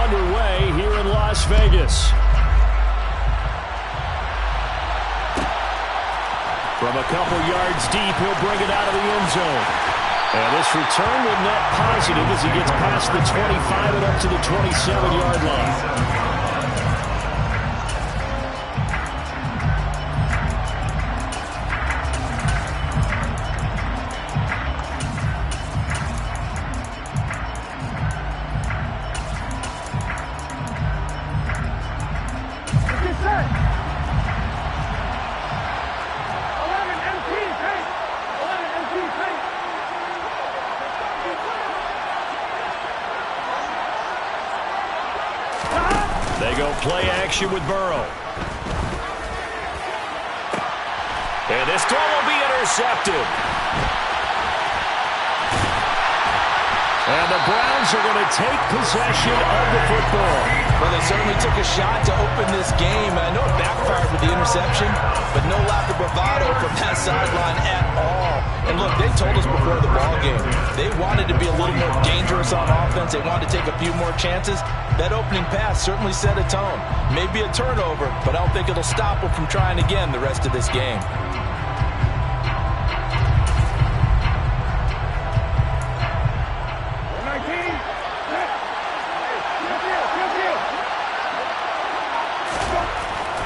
underway here in Las Vegas. From a couple yards deep, he'll bring it out of the end zone. And this return will net positive as he gets past the 25 and up to the 27-yard line. They go play action with Burrow. And this throw will be intercepted. And the Browns are going to take possession of the football. Well, they certainly took a shot to open this game. I know it backfired with the interception, but no lack of bravado from that sideline at all. And look, they told us before the ball game, they wanted to be a little more dangerous on offense. They wanted to take a few more chances. That opening pass certainly set a tone. Maybe a turnover, but I don't think it'll stop them from trying again the rest of this game.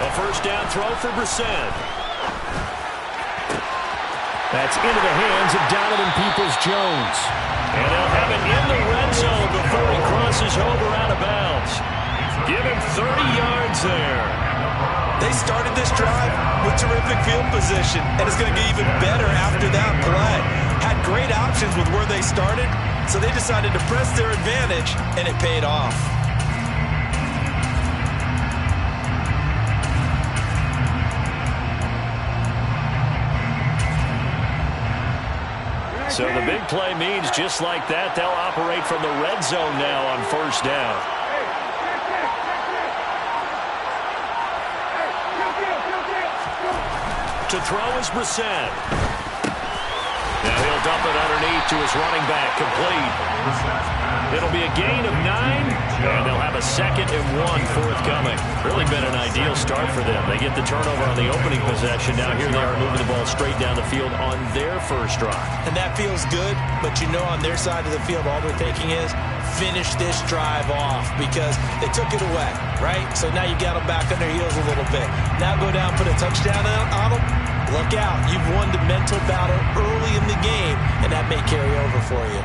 A first down throw for Brissett. That's into the hands of Donovan Peoples-Jones. And they'll have it in the red zone before he crosses over out of bounds. Give him 30 yards there. They started this drive with terrific field position, and it's going to get even better after that play. Had great options with where they started, so they decided to press their advantage, and it paid off. So the big play means just like that, they'll operate from the red zone now on first down. To throw is Brissett. Now he'll dump it underneath to his running back, complete. It'll be a gain of 9, and they'll have a 2nd and 1 forthcoming. Really been an ideal start for them. They get the turnover on the opening possession. Now here they are moving the ball straight down the field on their first drive. And that feels good, but you know on their side of the field all they're thinking is finish this drive off because they took it away, right? So now you got them back on their heels a little bit. Now go down, put a touchdown on them. Look out. You've won the mental battle early in the game, and that may carry over for you.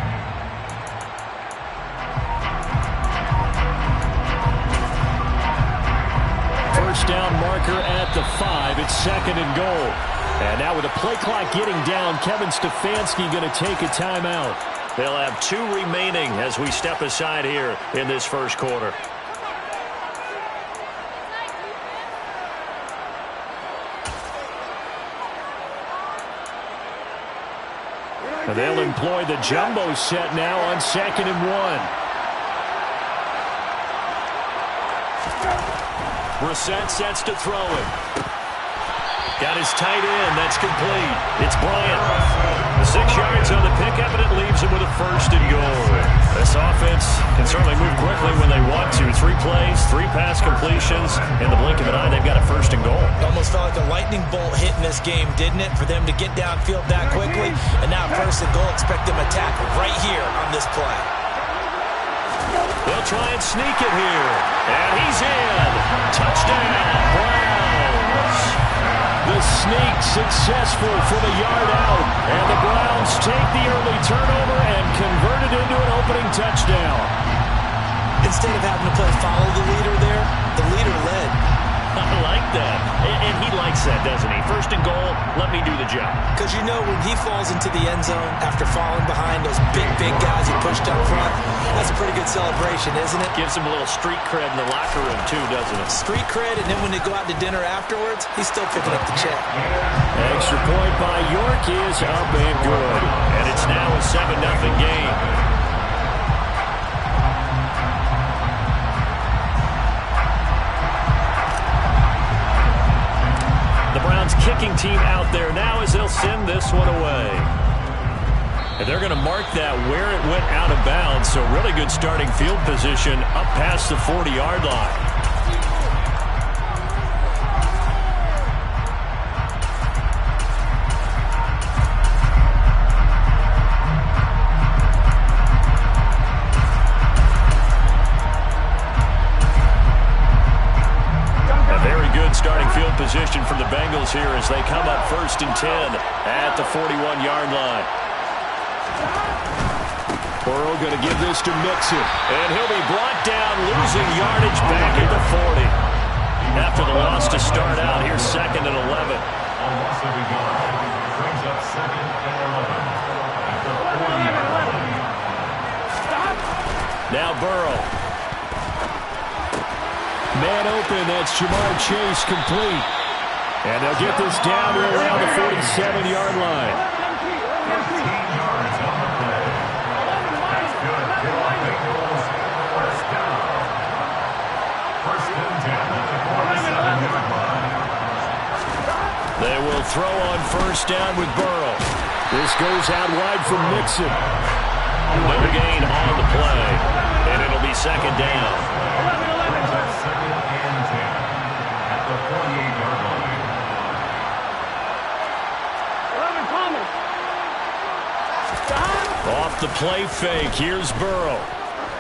First down marker at the 5. It's 2nd and goal. And now with the play clock getting down, Kevin Stefanski going to take a timeout. They'll have 2 remaining as we step aside here in this first quarter. And they'll employ the jumbo set now on 2nd and 1. Brissett sets to throw it. Got his tight end. That's complete. It's Bryant. The 6 yards on the pickup, and it leaves him with a 1st and goal. This offense can certainly move quickly when they want to. 3 plays, 3 pass completions. In the blink of an eye, they've got a 1st and goal. It almost felt like a lightning bolt hit in this game, didn't it? For them to get downfield that quickly. And now 1st and goal, expect them to attack right here on this play. They'll try and sneak it here. And he's in. Touchdown, Browns. The sneak successful for the yard out. And the Browns take the early turnover and convert it into an opening touchdown. Instead of having to play follow the leader there, the leader led. I like that. And he likes that, doesn't he? 1st and goal, let me do the job. Because you know when he falls into the end zone after falling behind those big guys he pushed up front, that's a pretty good celebration, isn't it? Gives him a little street cred in the locker room, too, doesn't it? Street cred, and then when they go out to dinner afterwards, he's still picking up the check. Extra point by York is up and good. And it's now a 7-0 game. The Browns kicking team out there now as they'll send this one away. And they're going to mark that where it went out of bounds, so really good starting field position up past the 40-yard line. Starting field position for the Bengals here as they come up 1st and 10 at the 41-yard line. Burrow going to give this to Mixon, and he'll be brought down, losing yardage back at the 40. After the loss to start out, here's 2nd and 11. Brings up 2nd and 11 at the 40-yard line. Now Burrow. Man open, that's Jamar Chase, complete. And they'll get this down to around the 47-yard line. 15 yards on the play. That's good. Bengals, 1st down. 1st and 10 at the 47-yard line. They will throw on 1st down with Burrow. This goes out wide from Mixon. No gain on the play, and it'll be 2nd down. 2nd and 10 at the 48-yard line. Off the play fake, here's Burrow.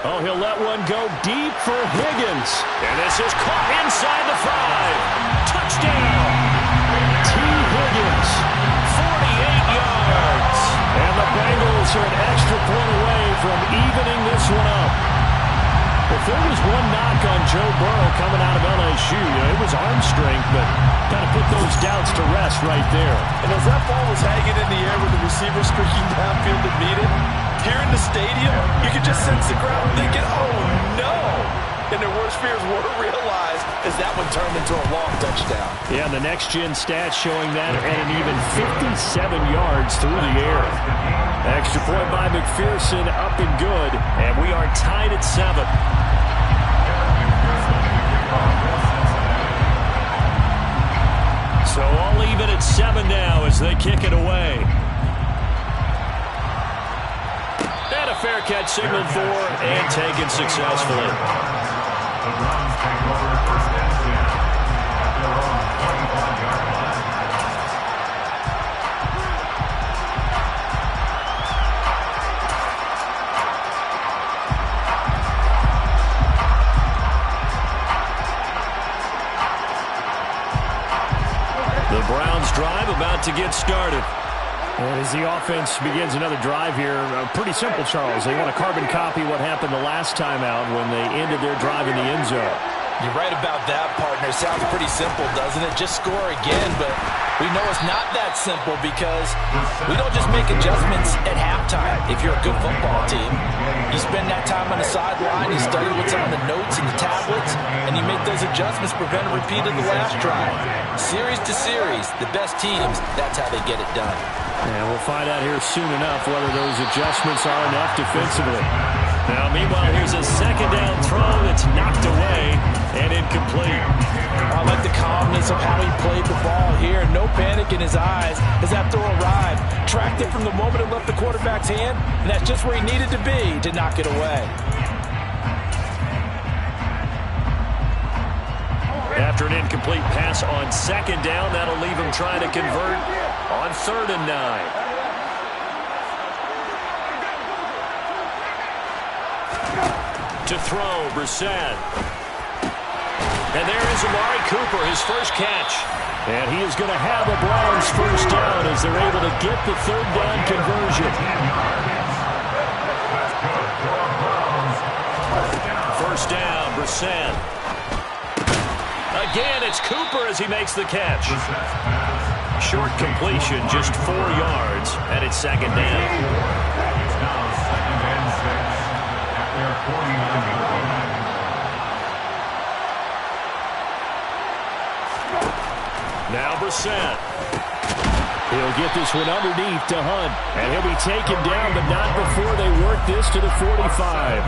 Oh, he'll let one go deep for Higgins. And this is caught inside the 5. Touchdown! T. Higgins, 48 yards. And the Bengals are an extra point away from evening this one up. If there was one knock on Joe Burrow coming out of LSU, it was arm strength, but kind of put those doubts to rest right there. And as that ball was hanging in the air with the receiver streaking downfield to meet it, here in the stadium, you could just sense the crowd thinking, oh no! And their worst fears were realized as that one turned into a long touchdown. Yeah, the next-gen stats showing that at an even 57 yards through the air. Extra point by McPherson, up and good, and we are tied at 7. So all even at 7 now as they kick it away. And a fair catch signaled for and taken successfully. The Browns take over 1st and 10 at their own 25-yard line. The Browns drive about to get started. And as the offense begins another drive here, pretty simple, Charles. They want to carbon copy what happened the last time out when they ended their drive in the end zone. You're right about that, partner. Sounds pretty simple, doesn't it? Just score again, but we know it's not that simple because we don't just make adjustments at halftime. If you're a good football team, you spend that time on the sideline, you study what's on the notes and the tablets, and you make those adjustments, prevent a repeat of the last drive. Series to series, the best teams, that's how they get it done. And we'll find out here soon enough whether those adjustments are enough defensively. Now, meanwhile, here's a 2nd down throw that's knocked away and incomplete. I like the calmness of how he played the ball here. No panic in his eyes as that throw arrived. Tracked it from the moment it left the quarterback's hand, and that's just where he needed to be to knock it away. After an incomplete pass on 2nd down, that'll leave him trying to convert on 3rd and 9. To throw, Brissett. And there is Amari Cooper, his first catch. And he is going to have the Browns 1st down as they're able to get the 3rd down conversion. 1st down, Brissett. Again, it's Cooper as he makes the catch. Short completion, just 4 yards, and it's 2nd down. It's now 2nd and 6 at their 49-yard line. Now Brissett. He'll get this one underneath to Hunt, and he'll be taken down, but not before they work this to the 45.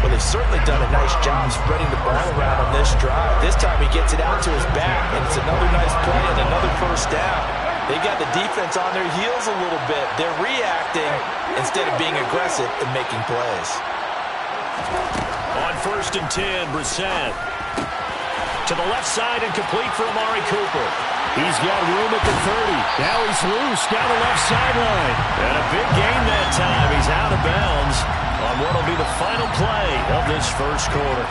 Well, they've certainly done a nice job spreading the ball around on this drive. This time he gets it out to his back, and it's another nice play and another 1st down. They got the defense on their heels a little bit. They're reacting instead of being aggressive and making plays. On 1st and 10, Brissett. To the left side and complete for Amari Cooper. He's got room at the 30. Now he's loose down the left sideline. And a big gain that time. He's out of bounds on what will be the final play of this first quarter.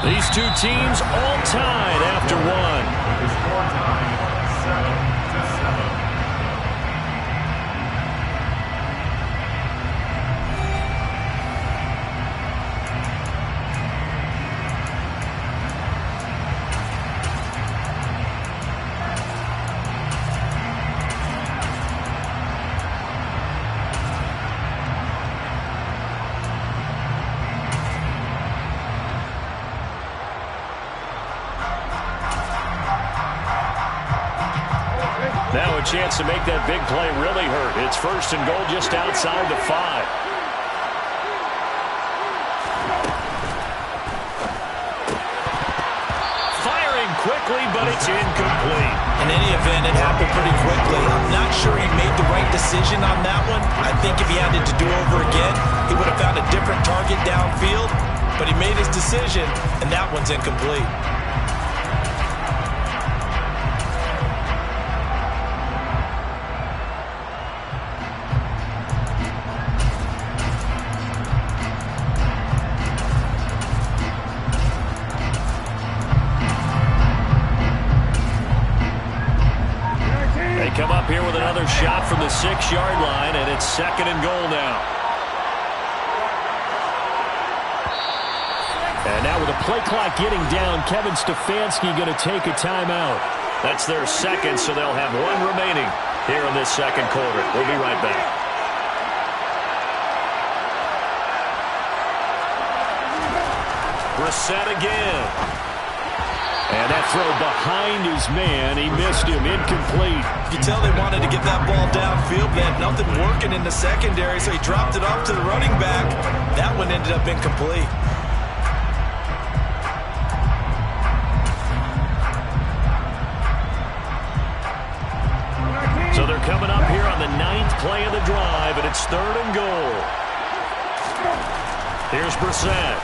These two teams all tied after one. The score time, 7-7. Now a chance to make that big play really hurt. It's 1st and goal just outside the 5. Firing quickly, but it's incomplete. In any event, it happened pretty quickly. I'm not sure he made the right decision on that one. I think if he had it to do over again, he would have found a different target downfield. But he made his decision, and that one's incomplete. Come up here with another shot from the 6-yard line, and it's 2nd and goal now. And now with the play clock getting down, Kevin Stefanski going to take a timeout. That's their second, so they'll have one remaining here in this second quarter. We'll be right back. Brissett again. And that throw behind his man. He missed him. Incomplete. You tell they wanted to get that ball downfield. They had nothing working in the secondary, so he dropped it off to the running back. That one ended up incomplete. So they're coming up here on the 9th play of the drive, and it's 3rd and goal. Here's Brissett.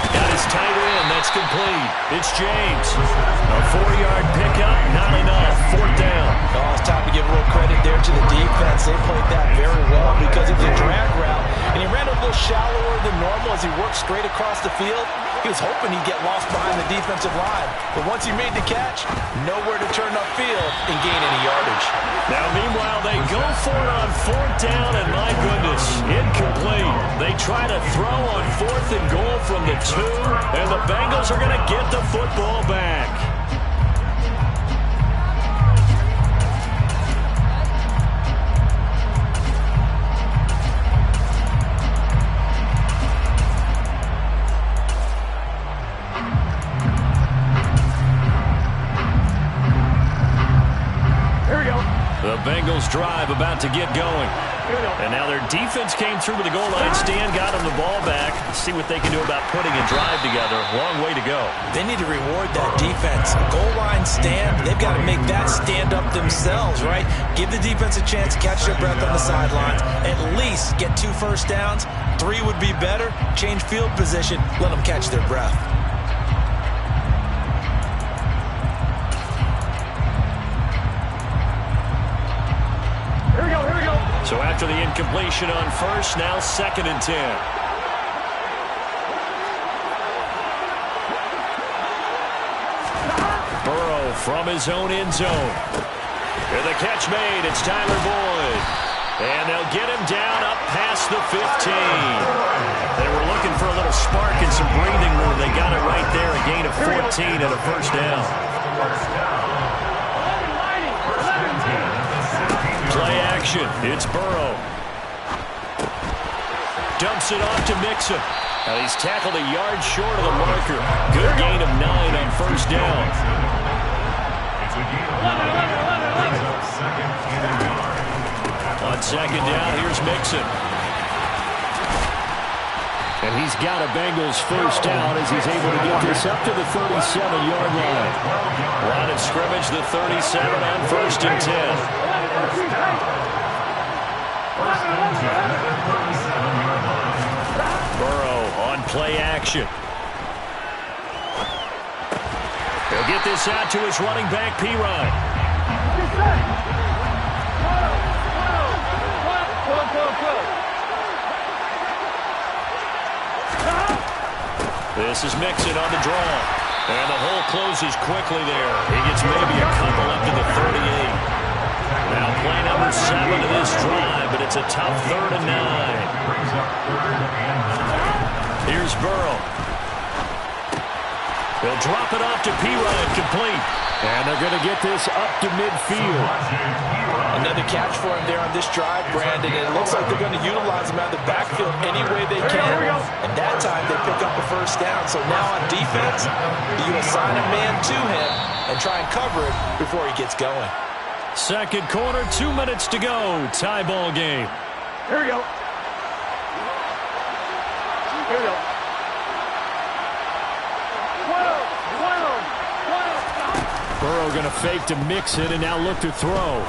Got his tight end. That's complete. It's James. A 4-yard pickup. Not enough. 4th down. Oh, it's time to give a little credit there to the defense. They played that very well because it was a drag route. And he ran a little shallower than normal as he worked straight across the field. He was hoping he'd get lost behind the defensive line. But once he made the catch, nowhere to turn upfield and gain any yardage. Now, meanwhile, they go for it on 4th down, and my goodness, incomplete. They try to throw on 4th and goal from the 2, and the Bengals are going to get the football back. The Bengals drive about to get going. And now their defense came through with the goal line stand, got them the ball back. Let's see what they can do about putting a drive together. Long way to go. They need to reward that defense. Goal line stand, they've got to make that stand up themselves, right? Give the defense a chance to catch their breath on the sidelines. At least get 2 first downs. 3 would be better. Change field position. Let them catch their breath. So after the incompletion on 1st, now 2nd and 10. Burrow from his own end zone. And the catch made. It's Tyler Boyd. And they'll get him down up past the 15. They were looking for a little spark and some breathing room. They got it right there. A gain of 14 and a first down. Play action. It's Burrow. Dumps it off to Mixon. Now he's tackled a yard short of the marker. Good gain of 9 on 1st down. On 2nd down, here's Mixon. And he's got a Bengals first down as he's able to get this up to the 37-yard line. Line of scrimmage, the 37 on 1st and 10. Burrow on play action. He'll get this out to his running back, P-Ryan. This is Mixon on the draw. And the hole closes quickly there. He gets maybe a couple up to the 38. Now play number 7 of this drive, but it's a tough 3rd and 9. Here's Burrow. He'll drop it off to P-Ryan, complete. And they're going to get this up to midfield. Another catch for him there on this drive, Brandon. And it looks like they're going to utilize him out of the backfield any way they can. And that time they pick up a first down. So now on defense, you assign a man to him and try and cover it before he gets going. Second quarter, 2 minutes to go. Tie ball game. Here we go. Here we go. Burrow going to fake to Mixon and now look to throw.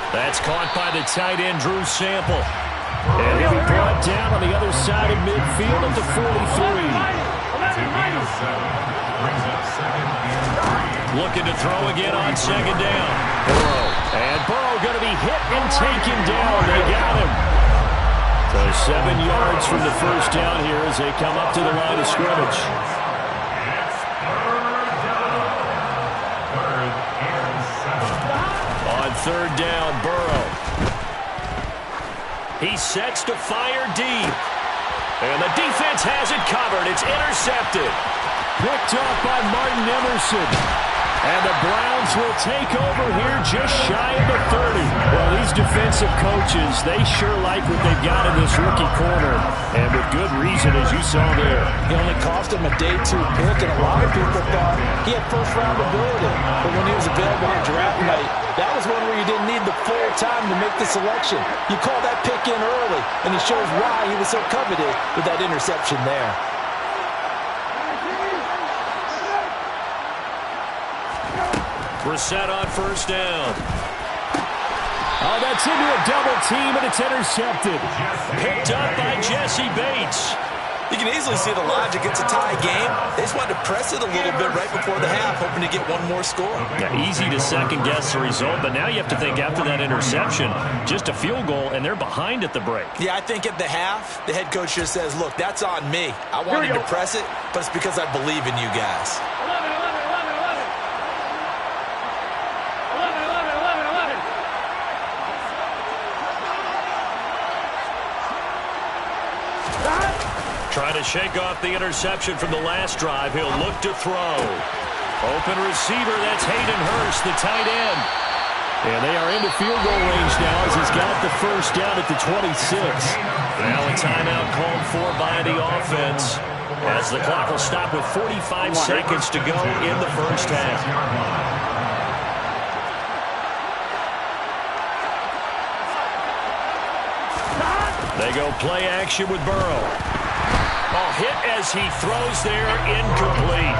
That's caught by the tight end, Drew Sample. And he'll be brought down on the other side of midfield at the 43. Looking to throw again on 2nd down. Burrow. And Burrow going to be hit and taken down. They got him. So 7 yards from the first down here as they come up to the line of scrimmage. On 3rd down, Burrow. He sets to fire deep. And the defense has it covered. It's intercepted. Picked off by Martin Emerson. And the Browns will take over here just shy of the 30. Well, these defensive coaches, they sure like what they've got in this rookie corner. And with good reason, as you saw there. He only cost him a day 2 pick, and a lot of people thought he had first-round ability. But when he was available on draft night, that was one where you didn't need the full time to make the selection. You call that pick in early, and he shows why he was so coveted with that interception there. Brissett on 1st down. Oh, that's into a double team, and it's intercepted. Picked up by Jesse Bates. You can easily see the logic. It's a tie game. They just wanted to press it a little bit right before the half, hoping to get one more score. Yeah, easy to second-guess the result, but now you have to think after that interception, just a field goal, and they're behind at the break. Yeah, I think at the half, the head coach just says, look, that's on me. I wanted to press it, but it's because I believe in you guys. Trying to shake off the interception from the last drive. He'll look to throw. Open receiver, that's Hayden Hurst, the tight end. And they are into field goal range now as he's got the first down at the 26. Now a timeout called for by the offense as the clock will stop with 45 seconds to go in the first half. They go play action with Burrow. Hit as he throws there, incomplete.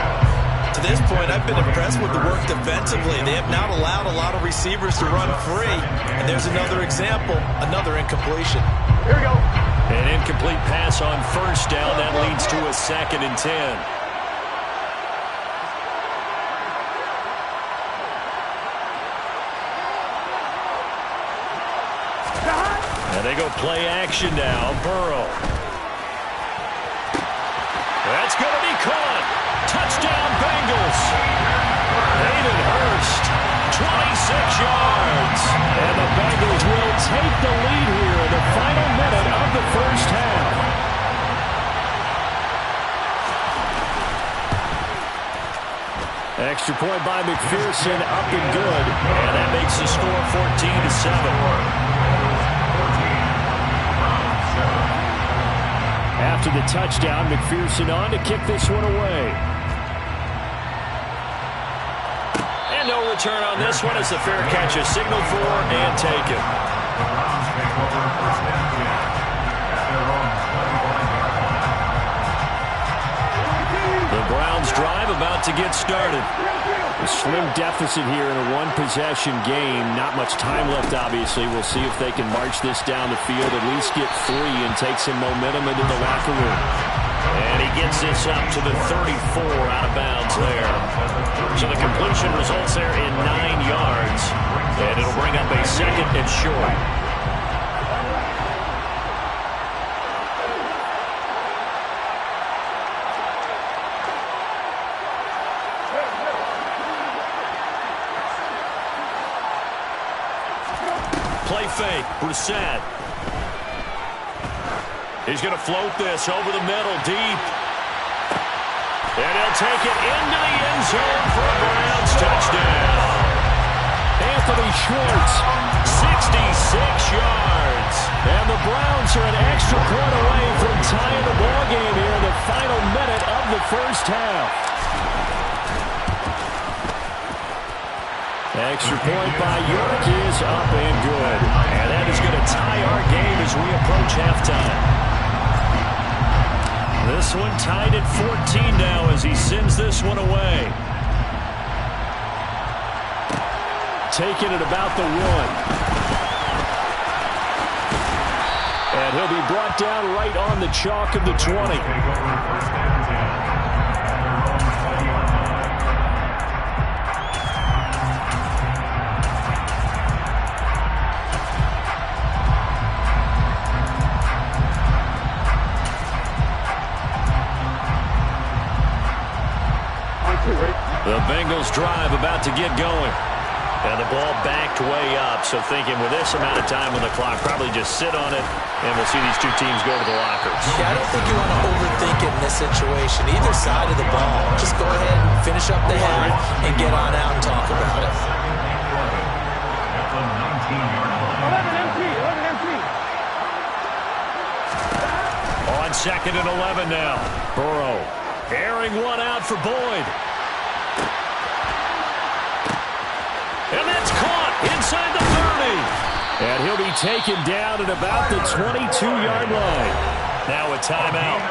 To this point, I've been impressed with the work defensively. They have not allowed a lot of receivers to run free. And there's another example, another incompletion. Here we go. An incomplete pass on 1st down. That leads to a 2nd and 10. And they go play action now. Burrow. That's going to be caught. Touchdown, Bengals. Hayden Hurst, 26 yards. And the Bengals will take the lead here in the final minute of the first half. Extra point by McPherson, up and good. And that makes the score 14-7. After the touchdown, McPherson on to kick this one away. And no return on this one as the fair catch is signaled for and taken. Browns drive about to get started. A slim deficit here in a one-possession game. Not much time left, obviously. We'll see if they can march this down the field, at least get 3 and take some momentum into the locker room. And he gets this up to the 34 out of bounds there. So the completion results there in 9 yards. And it'll bring up a 2nd and short. Play fake, Brissett. He's going to float this over the middle, deep. And he'll take it into the end zone for a Browns touchdown. Anthony Schwartz, 66 yards. And the Browns are an extra point away from tying the ballgame here in the final minute of the first half. Extra point by York is up and good. And that is going to tie our game as we approach halftime. This one tied at 14 now as he sends this one away. Taking it about the 1. And he'll be brought down right on the chalk of the 20. The Bengals drive about to get going. And the ball backed way up, so thinking with this amount of time on the clock, probably just sit on it, and we'll see these two teams go to the lockers. Yeah, I don't think you want to overthink it in this situation. Either side of the ball, just go ahead and finish up the half and get on out and talk about it. At the 19-yard line. 11 empty. On 2nd and 11 now. Burrow airing one out for Boyd. And that's caught inside the 30. And he'll be taken down at about the 22-yard line. Now a timeout.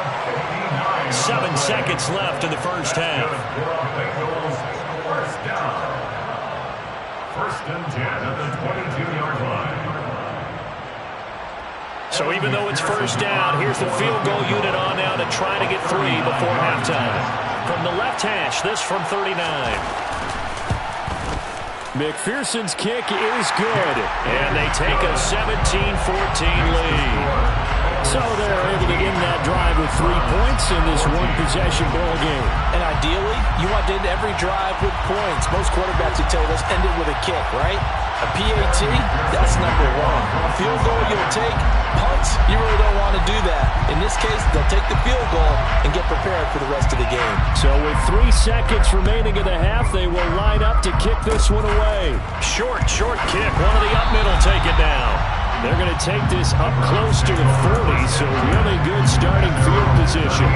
7 seconds left in the first half. First down. 1st and 10 at the 22-yard line. So even though it's first down, here's the field goal unit on now to try to get 3 before halftime. From the left hash, this from 39. McPherson's kick is good, and they take a 17-14 lead. So they're able to end that drive with 3 points in this one-possession ball game. And ideally, you want to end every drive with points. Most quarterbacks would tell you, let's end it with a kick, right? A PAT, that's number 1. Field goal, you'll take. Punts, you really don't want to do that. In this case, they'll take the field goal and get prepared for the rest of the game. So with 3 seconds remaining in the half, they will line up to kick this one away. Short kick. One of the up middle take it down. They're going to take this up close to the 40, so really good starting field position.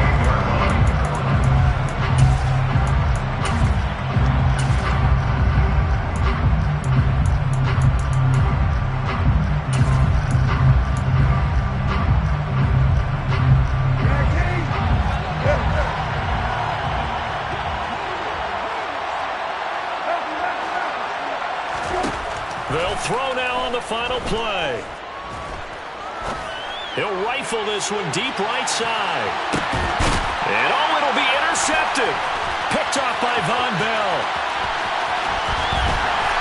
They'll throw now on the final play. He'll rifle this one deep right side. And it'll be intercepted. Picked off by Von Bell.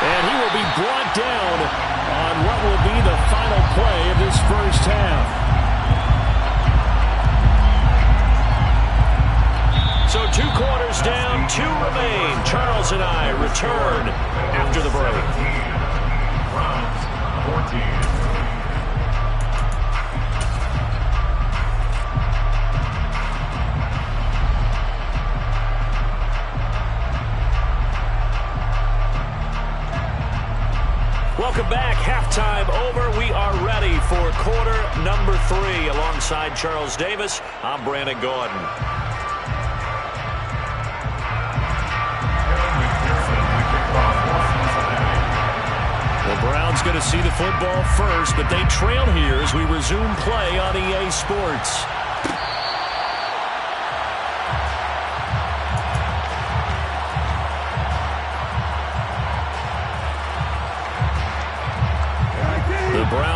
And he will be brought down on what will be the final play of this first half. So 2 quarters down, 2 remain. Charles and I return after the break. Browns 14. Welcome back. Halftime over. We are ready for quarter number 3. Alongside Charles Davis, I'm Brandon Gordon. The Browns going to see the football first, but they trail here as we resume play on EA Sports.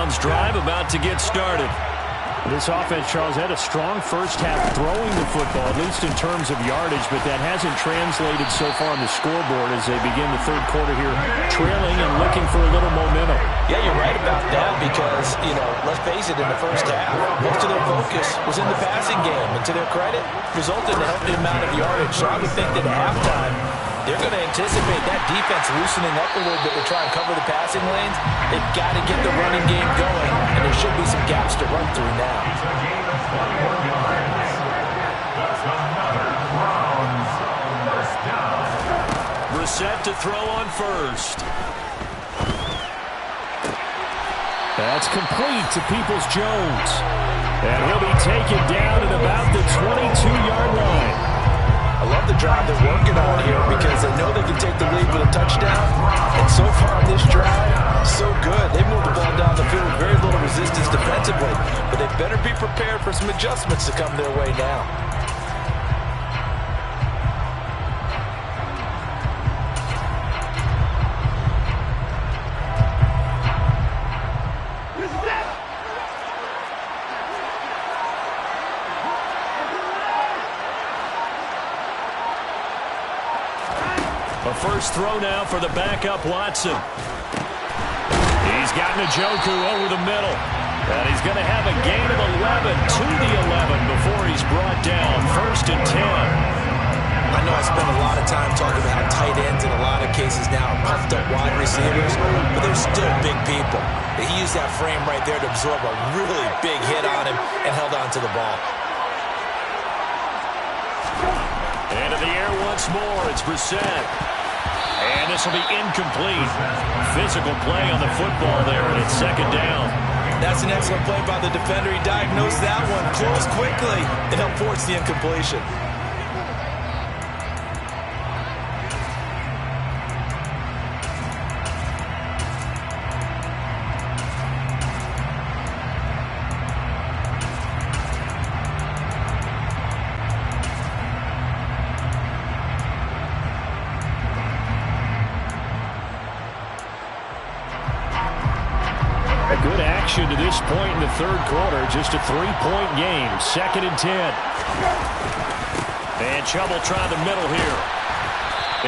Browns drive about to get started. This offense, Charles, had a strong first half throwing the football, at least in terms of yardage, but that hasn't translated so far on the scoreboard as they begin the third quarter here, trailing and looking for a little momentum. Yeah, you're right about that because, let's face it, in the first half, most of their focus was in the passing game. And to their credit, resulted in a healthy amount of yardage. So I would think that at halftime, they're going to anticipate that defense loosening up a little bit to try and cover the passing lanes. They've got to get the running game going, and there should be some gaps to run through now. It's a gain of 21 yards. That's another Browns first down. Brissett to throw on first. That's complete to Peoples-Jones. And he'll be taken down at about the 22-yard line. I love the drive they're working on here because they know they can take the lead with a touchdown. And so far on this drive, so good. They moved the ball down the field with very little resistance defensively. But they better be prepared for some adjustments to come their way now. A first throw now for the backup Watson. He's got Njoku over the middle. And he's going to have a gain of 11 to the 11 before he's brought down. 1st and 10. I know I spend a lot of time talking about how tight ends in a lot of cases now are puffed up wide receivers, but they're still big people. He used that frame right there to absorb a really big hit on him and held on to the ball. Into the air once more. It's Brissett. And this will be incomplete. Physical play on the football there, and it's 2nd down. That's an excellent play by the defender. He diagnosed that one, closed quickly, and helped force the incompletion. Good action to this point in the third quarter. Just a 3-point game. 2nd and 10. And Chubb will try the middle here.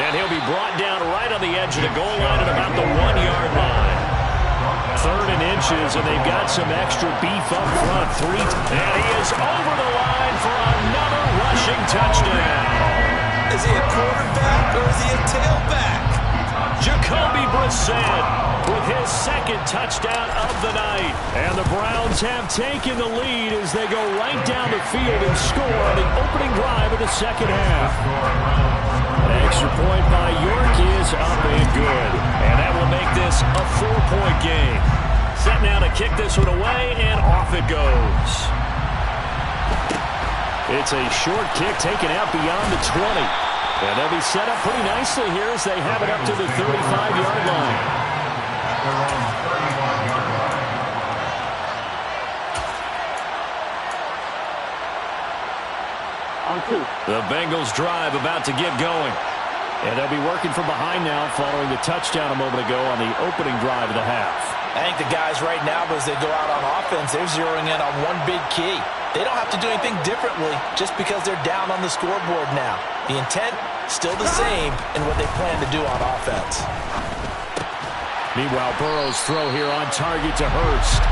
And he'll be brought down right on the edge of the goal line at about the 1-yard line. 3rd and inches, and they've got some extra beef up front. And he is over the line for another rushing touchdown. Is he a quarterback or is he a tailback? Jacoby Brissett with his 2nd touchdown of the night. And the Browns have taken the lead as they go right down the field and score on the opening drive of the second half. Extra point by York is up and good. And that will make this a 4-point game. Set now to kick this one away, and off it goes. It's a short kick taken out beyond the 20. And they'll be set up pretty nicely here as they have it up to the 35-yard line. Their own 31-yard line. On 2. The Bengals drive about to get going. And they'll be working from behind now following the touchdown a moment ago on the opening drive of the half. I think the guys right now, as they go out on offense, they're zeroing in on one big key. They don't have to do anything differently just because they're down on the scoreboard now. The intent, still the same in what they plan to do on offense. Meanwhile, Burrow's throw here on target to Hurst.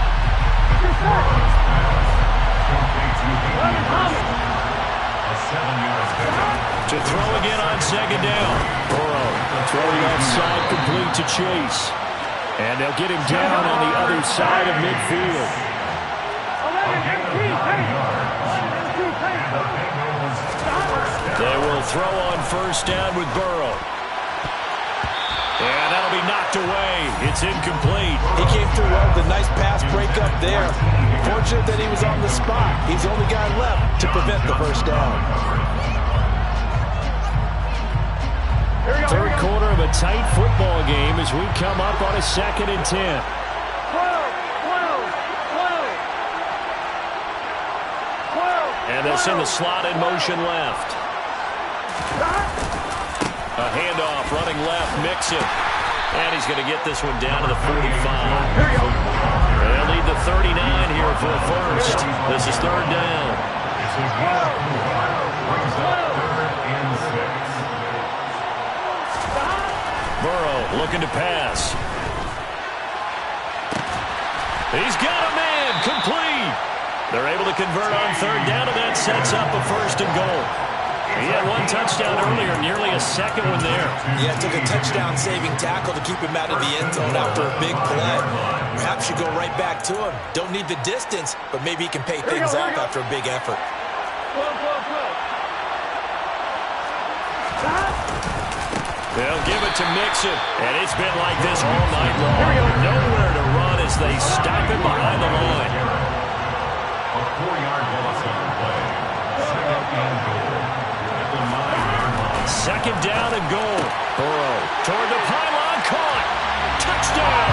A 7-yard pickup. To throw again on 2nd down. Burrow throwing outside complete to Chase. And they'll get him down on the other side of midfield. They will throw on 1st down with Burrow. And that'll be knocked away. It's incomplete. He came through well with a nice pass breakup there. Fortunate that he was on the spot. He's the only guy left to prevent the 1st down. Third quarter of a tight football game as we come up on a 2nd and 10. And they'll send the slot in motion left. A handoff running left, Mixon. And he's going to get this one down to the 45. They'll need the 39 here for a first. This is third down. Brings up 3rd and 6. Burrow looking to pass. He's got a man, complete. They're able to convert on third down, and that sets up a 1st and goal. He had 1 touchdown earlier, nearly a second one there. Yeah, it took a touchdown-saving tackle to keep him out of the end zone after a big play. Perhaps you go right back to him. Don't need the distance, but maybe he can pay things off after a big effort. They'll give it to Mixon, and it's been like this all night long. Nowhere to run as they stop him behind the line. A 4-yard loss on the play. 2nd and goal. At the 9-yard line. 2nd down and goal. Burrow toward the pylon, caught. Touchdown.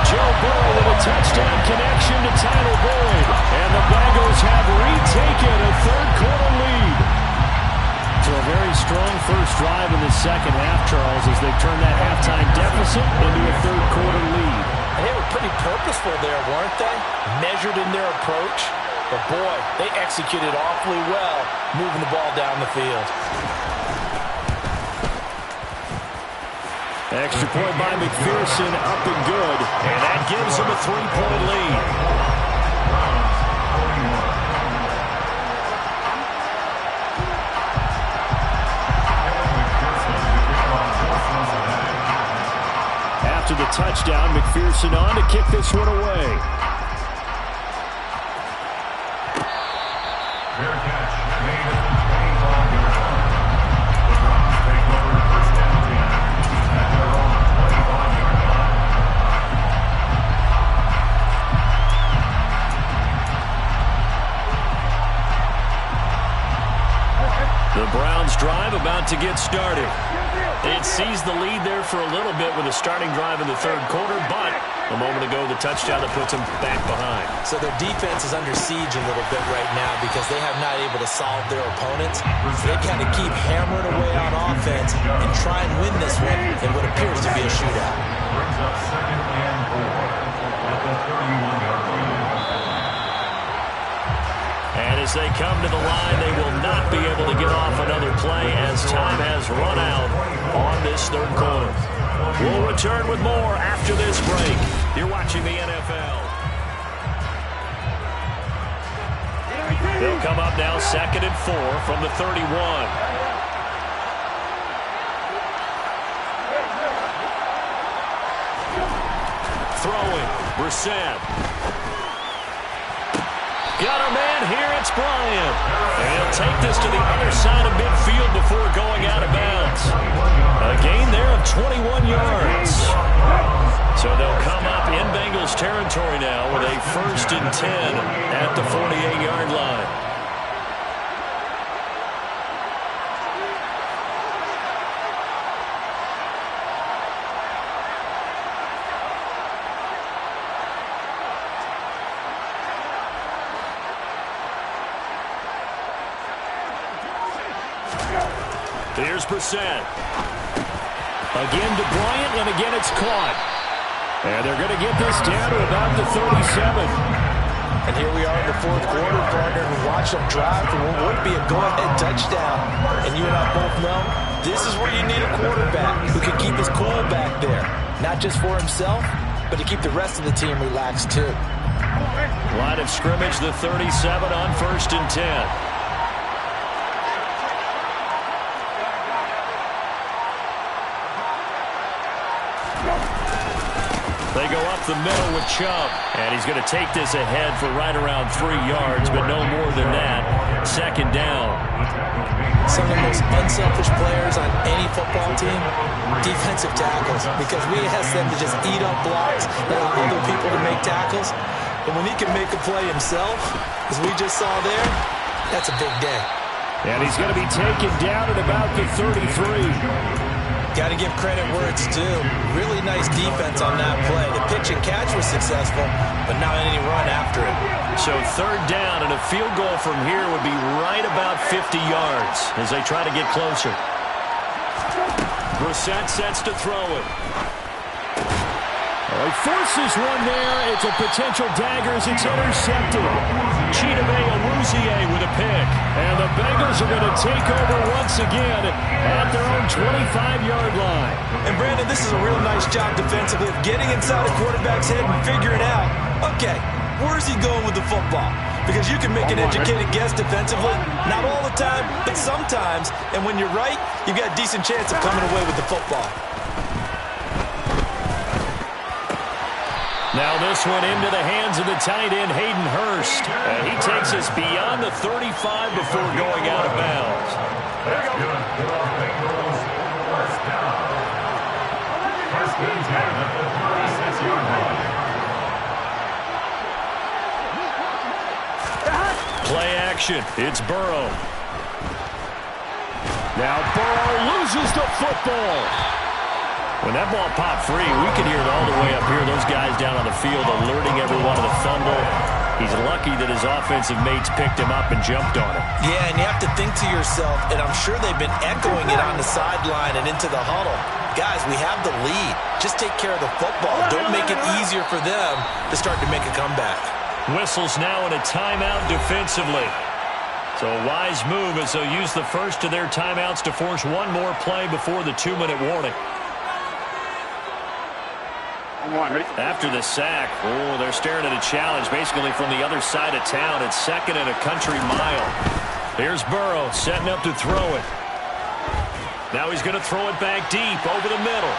Joe Burrow with a touchdown connection to Tyler Boyd. And the Bengals have retaken a third-quarter lead. So a very strong first drive in the second half, Charles, as they turn that halftime deficit into a third-quarter lead. They were pretty purposeful there, weren't they? Measured in their approach. But, boy, they executed awfully well, moving the ball down the field. Extra point by McPherson, up and good. And that gives them a 3-point lead. After the touchdown, McPherson on to kick this one away. Fair catch made at the 25-yard line. The Browns take over 1st and 10 at their own 25-yard line. The Browns drive about to get started. It sees the lead there for a little bit with a starting drive in the third quarter, but a moment ago the touchdown that puts them back behind. So their defense is under siege a little bit right now because they have not able to solve their opponents. They kind of keep hammering away on offense and try and win this one in what appears to be a shootout. Brings up 2nd and 4 at the 31-yard line. And as they come to the line, they will not be able to get off another play as time has run out on this third quarter. We'll return with more after this break. You're watching the NFL. They'll come up now 2nd and 4 from the 31. Throwing, Brissett. Got a man here, it's Bryant. And he'll take this to the other side of midfield before going out of bounds. A gain there of 21 yards. So they'll come up in Bengals territory now with a 1st and 10 at the 48-yard line. Here's Brissett. Again to Bryant, and again it's caught. And they're going to get this down to about the 37. And here we are in the fourth quarter, partner, and watch them drive for what would be a go-ahead touchdown. And you and I both know this is where you need a quarterback who can keep his cool back there. Not just for himself, but to keep the rest of the team relaxed too. Line of scrimmage, the 37 on 1st and 10. They go up the middle with Chubb, and he's going to take this ahead for right around 3 yards, but no more than that. 2nd down. Some of the most unselfish players on any football team, defensive tackles, because we ask them to just eat up blocks and allow other people to make tackles. But when he can make a play himself, as we just saw there, that's a big day. And he's going to be taken down at about the 33. Got to give credit where it's due. Really nice defense on that play. The pitch and catch was successful, but not any run after it. So 3rd down, and a field goal from here would be right about 50 yards as they try to get closer. Brissett sets to throw it. He forces one there. It's a potential dagger as it's intercepted. Chidobe Awuzie with a pick. And the Bengals are going to take over once again at their own 25-yard line. And Brandon, this is a real nice job defensively of getting inside a quarterback's head and figuring out, okay, where's he going with the football? Because you can make an educated guess defensively. Not all the time, but sometimes. And when you're right, you've got a decent chance of coming away with the football. Now this one into the hands of the tight end, Hayden Hurst. And he takes us beyond the 35 before going out of bounds. That's good for the Bengals. First down. First and 10 at the 36-yard line. Play action. It's Burrow. Now Burrow loses the football. When that ball popped free, we could hear it all the way up here. Those guys down on the field alerting everyone to the fumble. He's lucky that his offensive mates picked him up and jumped on him. Yeah, and you have to think to yourself, and I'm sure they've been echoing it on the sideline and into the huddle. Guys, we have the lead. Just take care of the football. Don't make it easier for them to start to make a comeback. Whistles now in a timeout defensively. So a wise move as they'll use the first of their timeouts to force one more play before the 2-minute warning. After the sack, they're staring at a challenge basically from the other side of town. It's second and a country mile. Here's Burrow setting up to throw it. Now he's going to throw it back deep over the middle.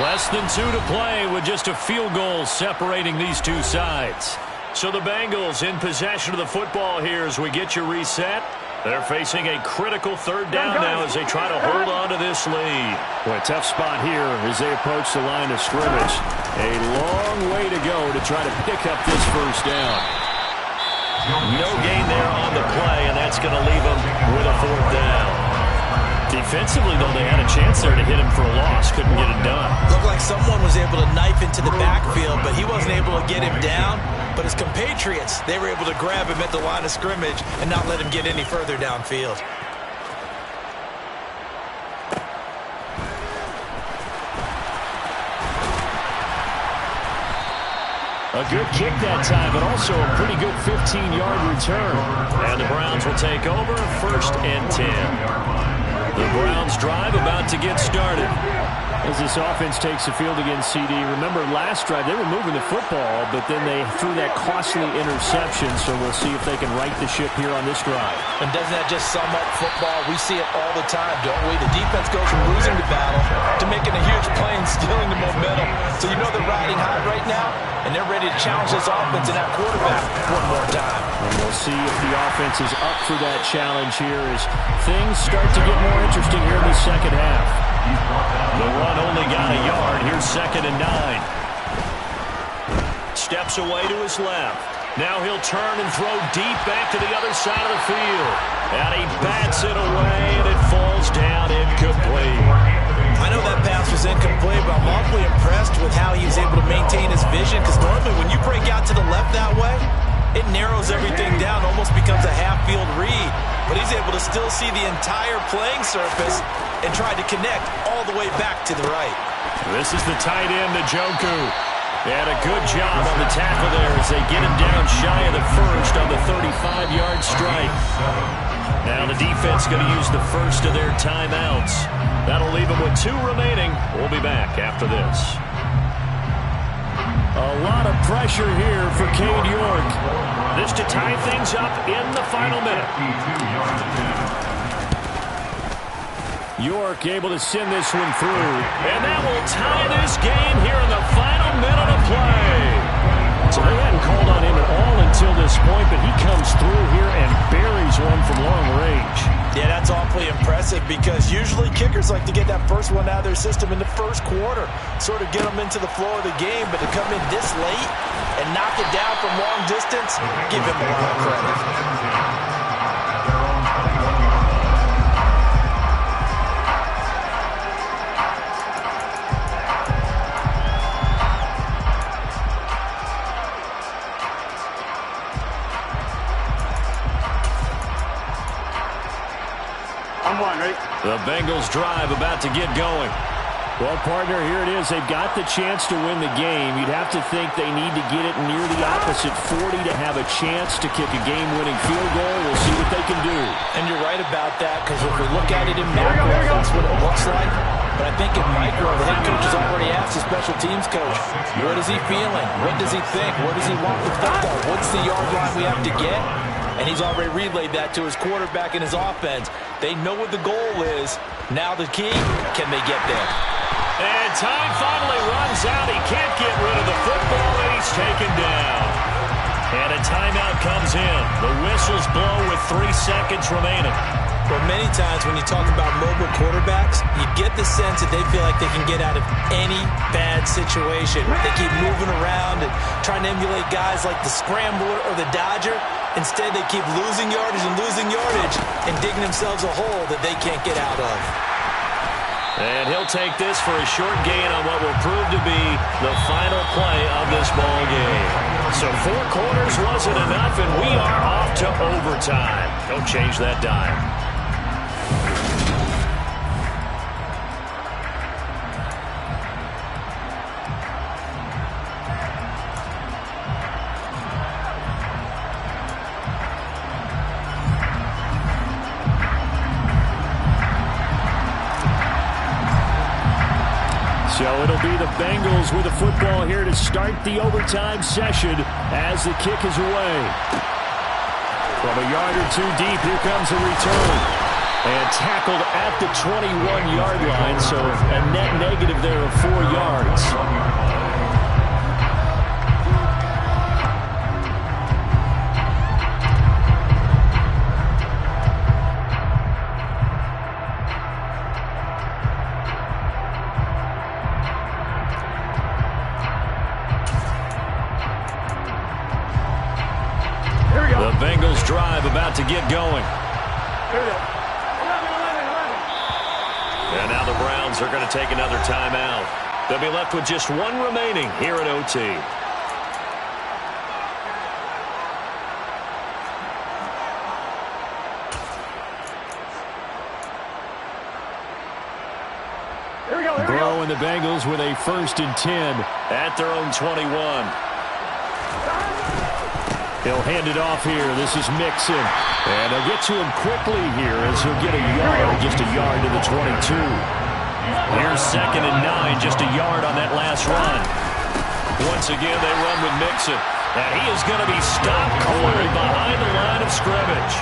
Less than 2 to play with just a field goal separating these two sides. So the Bengals in possession of the football here as we get you reset. They're facing a critical third down now as they try to hold on to this lead. Well, a tough spot here as they approach the line of scrimmage. A long way to go to try to pick up this first down. No gain there on the play, and that's going to leave them with a fourth down. Defensively, though, they had a chance there to hit him for a loss. Couldn't get it done. Looked like someone was able to knife into the backfield, but he wasn't able to get him down. But his compatriots, they were able to grab him at the line of scrimmage and not let him get any further downfield. A good kick that time, but also a pretty good 15-yard return. And the Browns will take over first and 10. The Browns drive about to get started. As this offense takes the field against CD, remember last drive they were moving the football, but then they threw that costly interception, so we'll see if they can right the ship here on this drive. And doesn't that just sum up football? We see it all the time, don't we? The defense goes from losing the battle to making a huge play and stealing the momentum. So you know they're riding high right now, and they're ready to challenge this offense and that quarterback one more time. And we'll see if the offense is up for that challenge here as things start to get more interesting here in the second half. The run only got a yard. Here's second and 9. Steps away to his left. Now he'll turn and throw deep back to the other side of the field. And he bats it away, and it falls down incomplete. I know that pass was incomplete, but I'm awfully impressed with how he was able to maintain his vision, because normally when you break out to the left that way, it narrows everything down, almost becomes a half-field read. But he's able to still see the entire playing surface and try to connect all the way back to the right. This is the tight end, Njoku. And a good job on the tackle there as they get him down shy of the first on the 35-yard strike. Now the defense going to use the first of their timeouts. That'll leave them with 2 remaining. We'll be back after this. A lot of pressure here for Cade York. This to tie things up in the final minute. York able to send this one through. And that will tie this game here in the final minute of play. So they hadn't called on him at all until this point, but he comes through here and buries one from long range. Yeah, that's awfully impressive because usually kickers like to get that first one out of their system in the first quarter, sort of get them into the flow of the game, but to come in this late and knock it down from long distance, give him a lot of credit. The Bengals drive about to get going. Well, partner, here it is. They've got the chance to win the game. You'd have to think they need to get it near the opposite 40 to have a chance to kick a game-winning field goal. We'll see what they can do. And you're right about that, because if we look at it in macro, that's what it looks like. But I think in micro, the head coach has already asked the special teams coach, what is he feeling? What does he think? What does he want with football? What's the yard line we have to get? And he's already relayed that to his quarterback and his offense. They know what the goal is. Now the key, can they get there? And time finally runs out. He can't get rid of the football, and he's taken down. And a timeout comes in. The whistles blow with 3 seconds remaining. Well, many times when you talk about mobile quarterbacks, you get the sense that they feel like they can get out of any bad situation. They keep moving around and trying to emulate guys like the Scrambler or the Dodger. Instead, they keep losing yardage and digging themselves a hole that they can't get out of. And he'll take this for a short gain on what will prove to be the final play of this ball game. So 4 quarters wasn't enough, and we are off to overtime. Don't change that dime. So it'll be the Bengals with the football here to start the overtime session as the kick is away. From a yard or 2 deep, here comes a return. And tackled at the 21-yard line, so a net negative there of 4 yards. The Bengals drive about to get going. And now the Browns are going to take another timeout. They'll be left with just 1 remaining here at OT. Burrow and the Bengals with a 1st and 10 at their own 21. He'll hand it off here. This is Mixon. And they'll get to him quickly here as he'll get a yard, just a yard to the 22. Here's 2nd and 9, just a yard on that last run. Once again, they run with Mixon. And he is going to be stopped cold behind the line of scrimmage.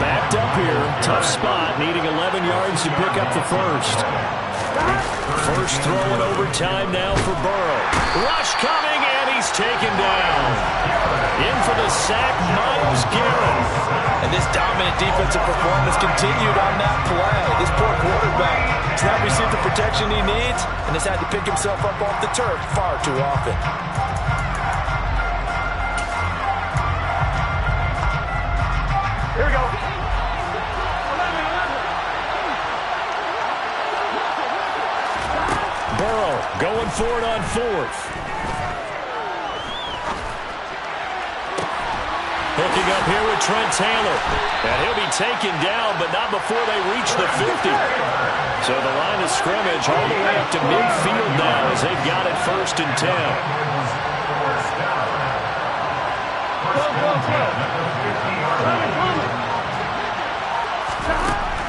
Backed up here. Tough spot, needing 11 yards to pick up the first. First throw in overtime now for Burrow. Rush coming, and he's taken down. In for the sack, Myles Garrett. And this dominant defensive performance continued on that play. This poor quarterback has not received the protection he needs and has had to pick himself up off the turf far too often. Here we go. Burrow going for it on 4th. Hooking up here with Trent Taylor. And he'll be taken down, but not before they reach the 50. So the line of scrimmage all the way up to midfield now as they've got it 1st and 10.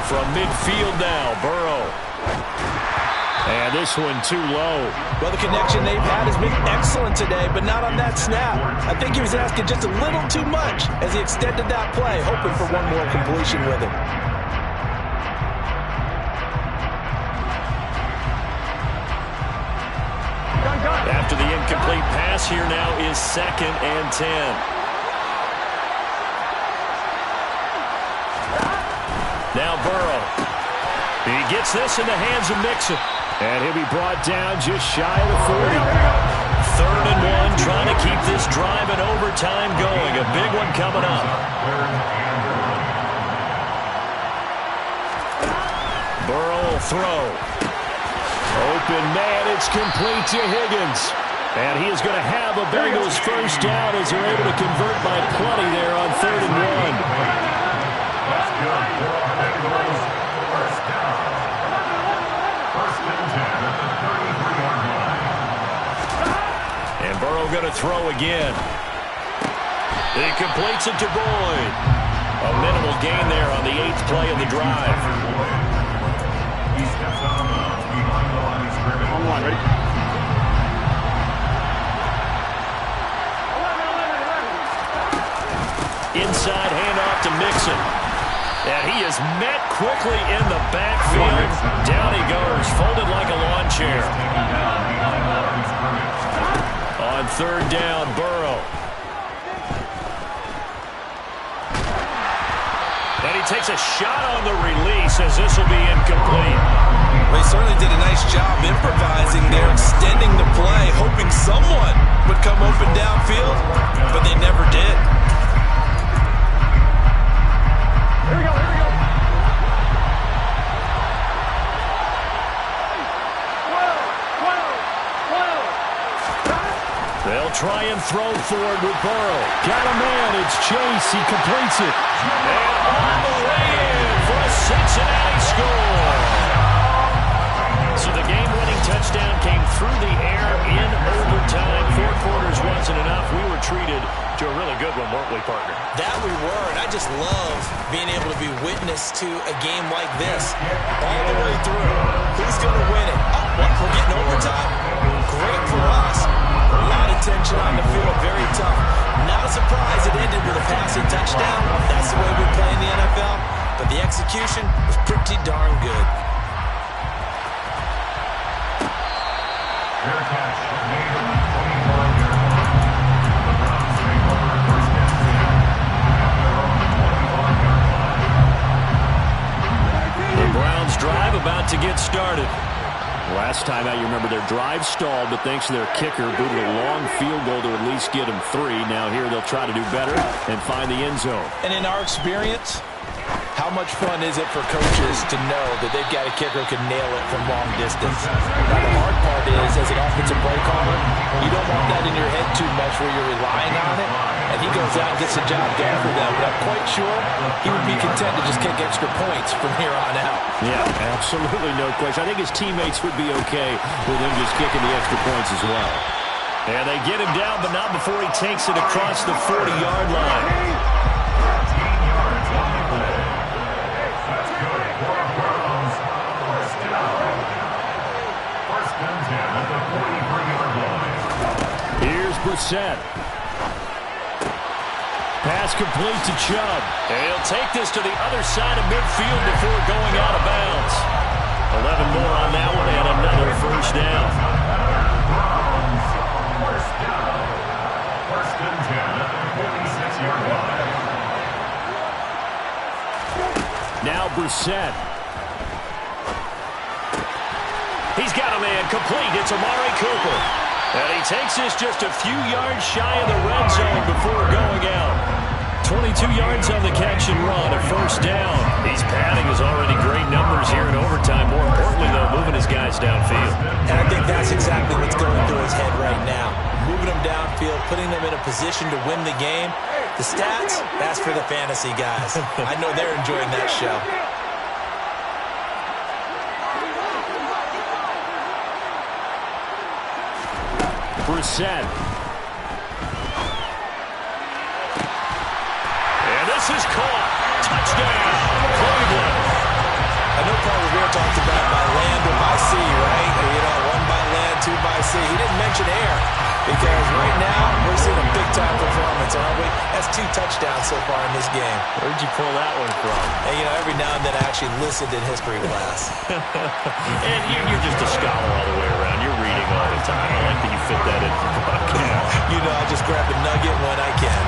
From midfield now, Burrow. And this one too low. Well, the connection they've had has been excellent today, but not on that snap. I think he was asking just a little too much as he extended that play, hoping for one more completion with him. After the incomplete pass, here now is 2nd and 10. Now Burrow. He gets this in the hands of Mixon. And he'll be brought down just shy of the 40. 3rd and 1, trying to keep this drive in overtime going. A big one coming up. Burrow will throw. Open man, it's complete to Higgins. And he is going to have a Bengals first down as they're able to convert by plenty there on 3rd and 1. That's good for our Bengals. First down. 1st and 10 at the throw again. He completes it to Boyd. A minimal gain there on the 8th play of the drive. He steps on behind the line of scrimmage. On one, ready? Inside handoff to Mixon. And he is met quickly in the backfield. Down he goes, folded like a lawn chair. On 3rd down, Burrow. And he takes a shot on the release as this will be incomplete. They certainly did a nice job improvising there, extending the play, hoping someone would come open downfield, but they never did. Here we go, here we go. They'll try and throw forward with Burrow. Got a man, it's Chase, he completes it. And on the way in for a Cincinnati score. So the game-winning touchdown came through the air in overtime. 4 quarters wasn't enough. We were treated to a really good one, weren't we, partner? That we were, and I just love being able to be witness to a game like this. All the way through. Who's going to win it? Oh, what? We're getting overtime? Great for us. A lot of tension on the field, very tough. Not a surprise it ended with a passing touchdown. That's the way we play in the NFL. But the execution was pretty darn good. Fair catch made on the 24-yard line. The Browns take over 1st and 10 at their own 25-yard line. The Browns drive about to get started. Last time out, you remember their drive stalled, but thanks to their kicker, booted a long field goal to at least get them 3. Now here they'll try to do better and find the end zone. And in our experience, how much fun is it for coaches to know that they've got a kicker who can nail it from long distance? Now, the hard part is, as an offensive play caller, you don't want that in your head too much where you're relying on it, and he goes out and gets the job done for them. But I'm quite sure he would be content to just kick extra points from here on out. Yeah, absolutely no question. I think his teammates would be okay with him just kicking the extra points as well. And they get him down, but not before he takes it across the 40-yard line. 13 yards on the play. That's good for Browns. 1st down. 1st and 10 at the 43-yard line. Here's Brissett. Pass complete to Chubb. And he'll take this to the other side of midfield before going out of bounds. 11 more on that one and another 1st down. Browns. 1st down. 1st and 10 at the 46-yard line. Now Brissett. He's got a man complete. It's Amari Cooper. And he takes this just a few yards shy of the red zone before going out. 22 yards on the catch and run, a 1st down. He's padding his already great numbers here in overtime. More importantly, though, moving his guys downfield. And I think that's exactly what's going through his head right now. Moving them downfield, putting them in a position to win the game. The stats, that's for the fantasy guys. I know they're enjoying that show. Brissett. And this is caught. Touchdown, Cleveland. I know Paul Revere talked about by land or by sea, right? You know, 1 by land, 2 by sea. He didn't mention air because right now we're seeing a big-time performance, aren't we? That's 2 touchdowns so far in this game. Where'd you pull that one from? And, you know, every now and then I actually listened in history class. And you're just a scholar all the way around. You're reading all the time. I like that you fit that in the podcast. You know, I just grab a nugget when I can.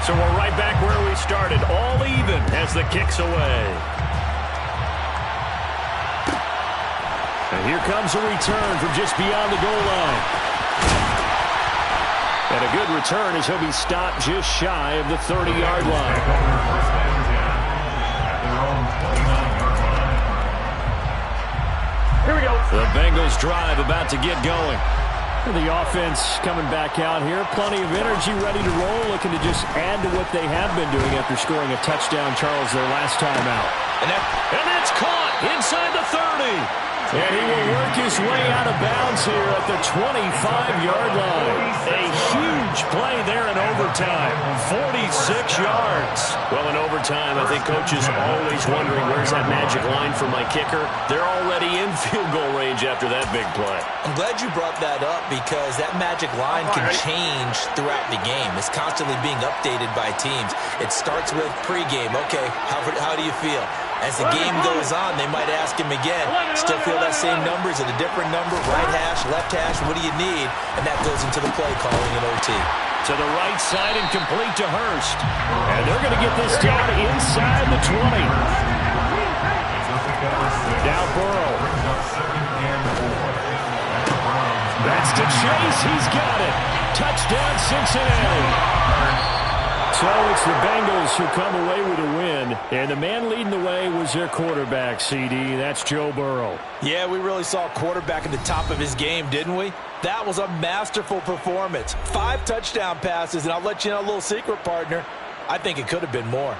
So we're right back where we started, all even as the kick's away. And here comes a return from just beyond the goal line. And a good return as he'll be stopped just shy of the 30-yard line. Here we go. The Bengals drive about to get going. The offense coming back out here. Plenty of energy, ready to roll, looking to just add to what they have been doing after scoring a touchdown, Charles, their last time out. And that's caught inside the 30. And he will work his way out of bounds here at the 25-yard line. A huge play there in overtime. 46 yards. Well, in overtime, I think Coach is always wondering, where's that magic line for my kicker? They're already in field goal range after that big play. I'm glad you brought that up because that magic line can change throughout the game. It's constantly being updated by teams. It starts with pregame. Okay, how do you feel? As the game goes on, they might ask him again, still feel that same number? Is it a different number? Right hash, left hash, what do you need? And that goes into the play calling in OT. To the right side and complete to Hurst. And they're going to get this down inside the 20. Now Burrow. That's to Chase. He's got it. Touchdown, Cincinnati. So it's the Bengals who come away with a win. And the man leading the way was their quarterback, CD. That's Joe Burrow. Yeah, we really saw a quarterback at the top of his game, didn't we? That was a masterful performance. 5 touchdown passes, and I'll let you know a little secret, partner. I think it could have been more.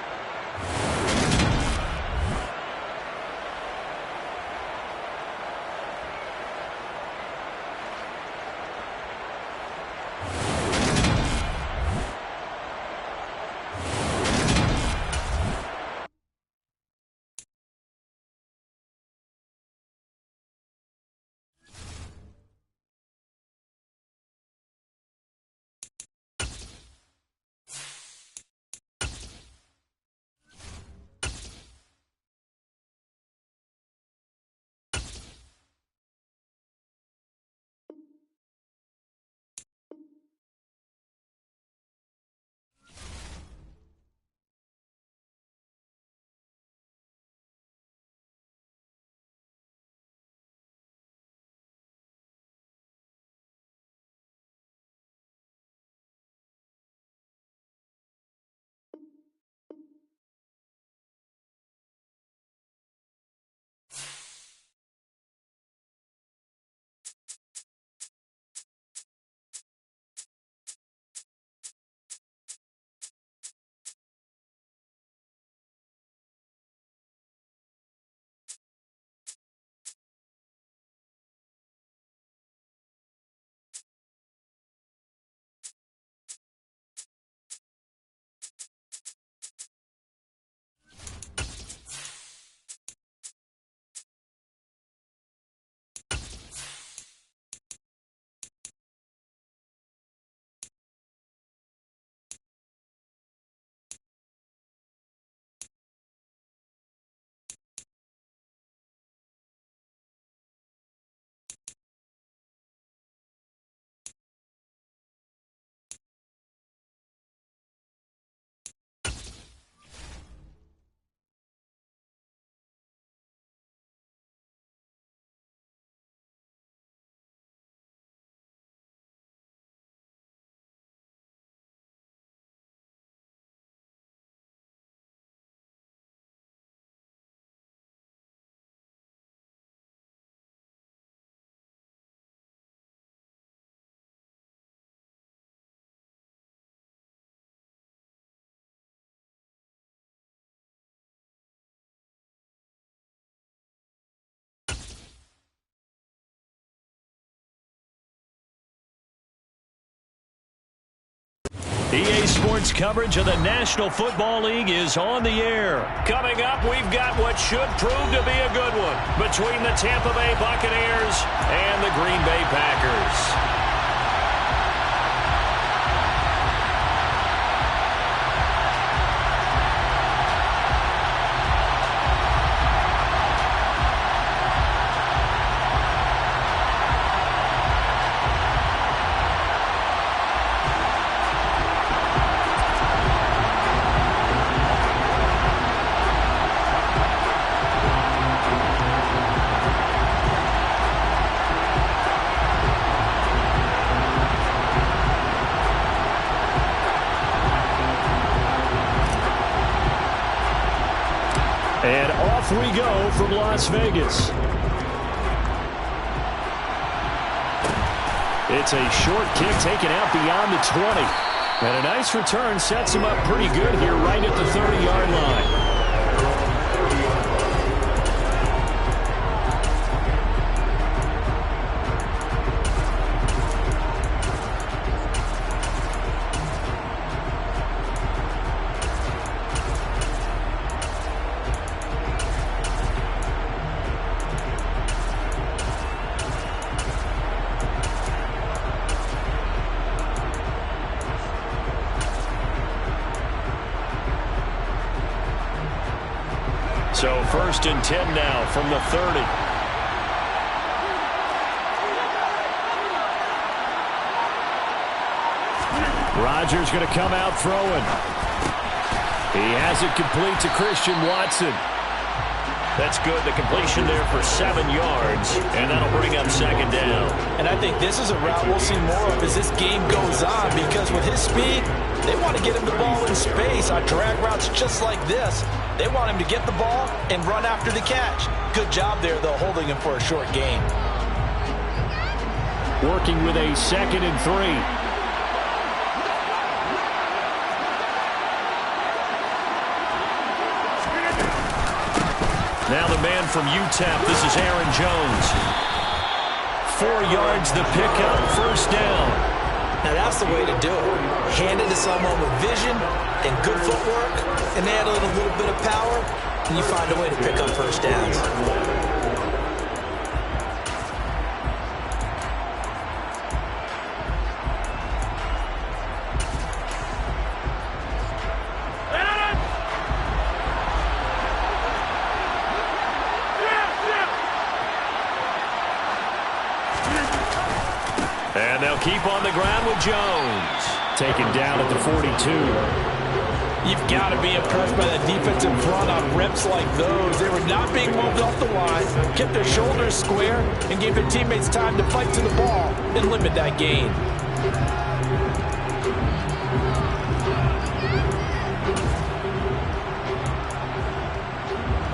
EA Sports coverage of the National Football League is on the air. Coming up, we've got what should prove to be a good one between the Tampa Bay Buccaneers and the Green Bay Packers. And off we go from Las Vegas. It's a short kick taken out beyond the 20. And a nice return sets him up pretty good here right at the 30-yard line. So 1st and 10 now from the 30. Rodgers going to come out throwing. He has it complete to Christian Watson. That's good. The completion there for 7 yards, and that'll bring up 2nd down. And I think this is a route we'll see more of as this game goes on, because with his speed, they want to get him the ball in space on drag routes just like this. They want him to get the ball and run after the catch. Good job there, though, holding him for a short gain. Working with a 2nd and 3. Now the man from UTEP, this is Aaron Jones. 4 yards the pickup, 1st down. Now that's the way to do it. Hand it to someone with vision and good footwork, and add a little bit of power, and you find a way to pick up 1st downs. And they'll keep on the ground with Jones. Taken down at the 42. You've got to be impressed by that defensive front on reps like those. They were not being moved off the line, kept their shoulders square, and gave their teammates time to fight to the ball and limit that gain.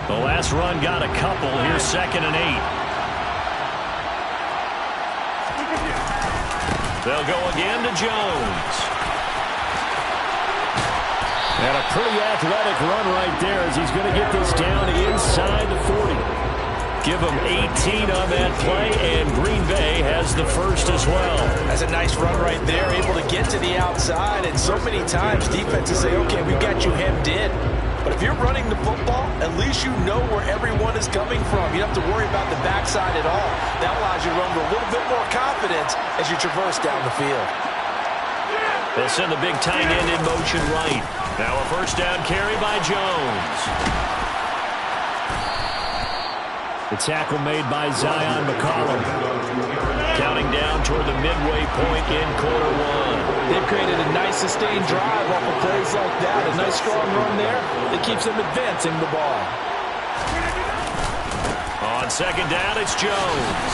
The last run got a couple. Here's 2nd and 8. They'll go again to Jones. And a pretty athletic run right there as he's going to get this down inside the 40. Give him 18 on that play, and Green Bay has the 1st as well. That's a nice run right there, able to get to the outside, and so many times defenses say, okay, we've got you hemmed in. But if you're running the football, at least you know where everyone is coming from. You don't have to worry about the backside at all. That allows you to run with a little bit more confidence as you traverse down the field. They'll send the big tight end in motion right. Now a 1st down carry by Jones. The tackle made by Zion McCollum. Counting down toward the midway point in quarter 1. They've created a nice sustained drive off of plays like that. A nice strong run there that keeps them advancing the ball. On 2nd down, it's Jones.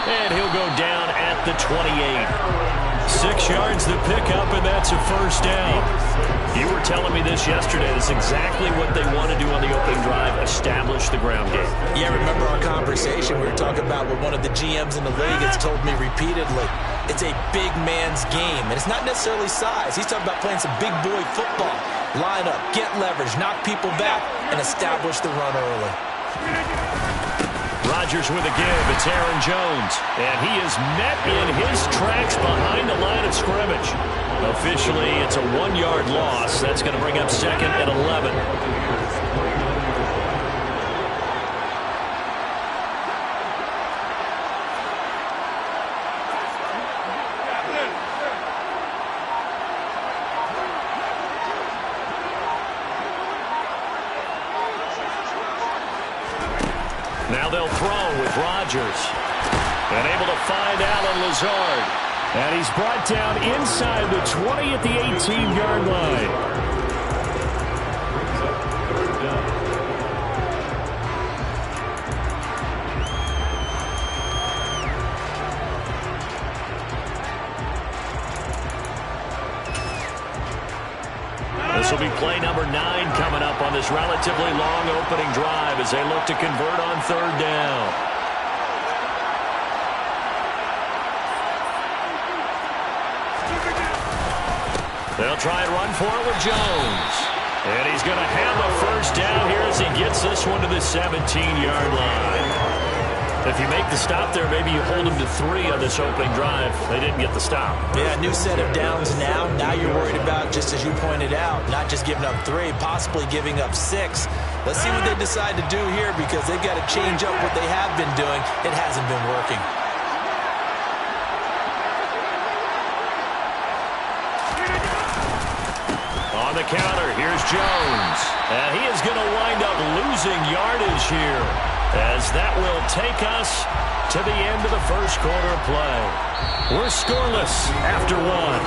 And he'll go down at the 28. 6 yards the pickup, and that's a 1st down. You were telling me this yesterday. That's exactly what they want to do on the opening drive, establish the ground game. Yeah, remember our conversation we were talking about with one of the GMs in the league has told me repeatedly, it's a big man's game, and it's not necessarily size. He's talking about playing some big boy football. Line up, get leverage, knock people back, and establish the run early. Rodgers with a give. It's Aaron Jones. And he is met in his tracks behind the line of scrimmage. Officially, it's a 1-yard loss. That's going to bring up 2nd and 11. Now they'll throw with Rodgers. And able to find Allen Lazard. And he's brought down inside the 20 at the 18-yard line. This will be play number 9 coming up on this relatively long opening drive as they look to convert on 3rd down. They'll try and run for it with Jones. And he's going to have a 1st down here as he gets this one to the 17-yard line. If you make the stop there, maybe you hold them to 3 on this opening drive. They didn't get the stop. Yeah, new set of downs now. Now you're worried about, just as you pointed out, not just giving up 3, possibly giving up 6. Let's see what they decide to do here because they've got to change up what they have been doing. It hasn't been working. On the the counter. Here's Jones. And he is going to wind up losing yardage here, as that will take us to the end of the first quarter of play. We're scoreless after one.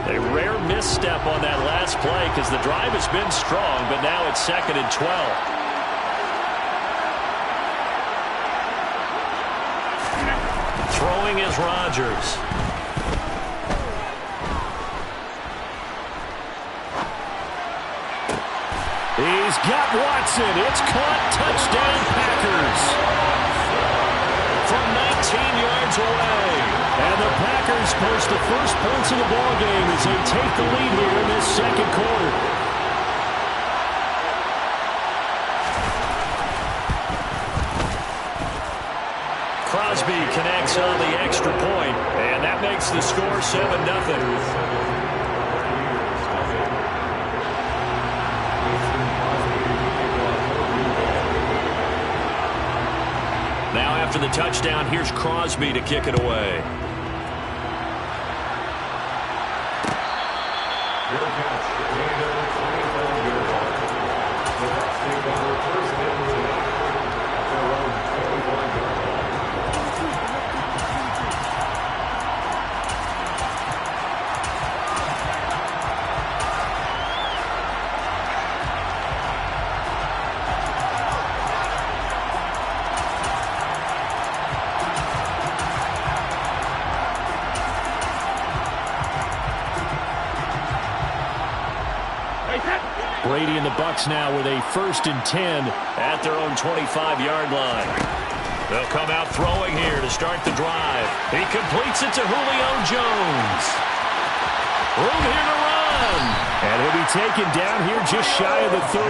A rare misstep on that last play because the drive has been strong, but now it's 2nd and 12. Throwing is Rodgers. He's got Watson. It's caught. Touchdown, Packers. From 19 yards away. And the Packers post the first points of the ballgame as they take the lead here in this second quarter. Crosby connects on the extra point, and that makes the score 7-0. Now after the touchdown, here's Crosby to kick it away. Brady and the Bucs now with a 1st and 10 at their own 25-yard line. They'll come out throwing here to start the drive. He completes it to Julio Jones. Room here to run. And he'll be taken down here just shy of the 30.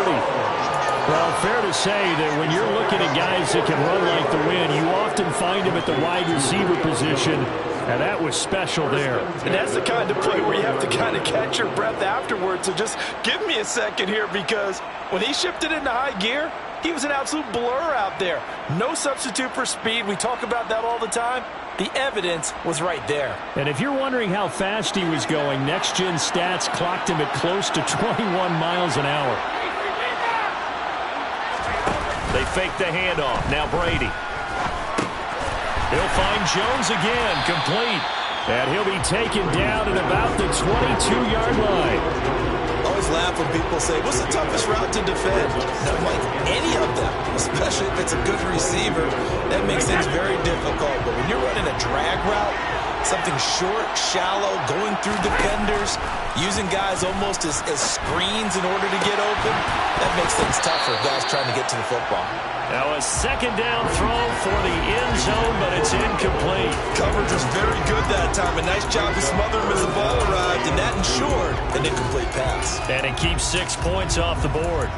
Well, fair to say that when you're looking at guys that can run like the wind, you often find them at the wide receiver position. And that was special there. And that's the kind of play where you have to kind of catch your breath afterwards. So just give me a second here, because when he shifted into high gear, he was an absolute blur out there. No substitute for speed. We talk about that all the time. The evidence was right there. And if you're wondering how fast he was going, Next Gen Stats clocked him at close to 21 miles an hour. They fake the handoff. Now Brady. He'll find Jones again, complete. And he'll be taken down at about the 22-yard line. I always laugh when people say, what's the toughest route to defend? And I'm like, any of them, especially if it's a good receiver. That makes things very difficult. But when you're running a drag route, something short, shallow, going through defenders, using guys almost as screens in order to get open, that makes things tough for guys trying to get to the football. Now a 2nd down throw for the end zone, but it's incomplete. Coverage was very good that time. A nice job to smother him as the ball arrived, and that ensured an incomplete pass. And it keeps 6 points off the board.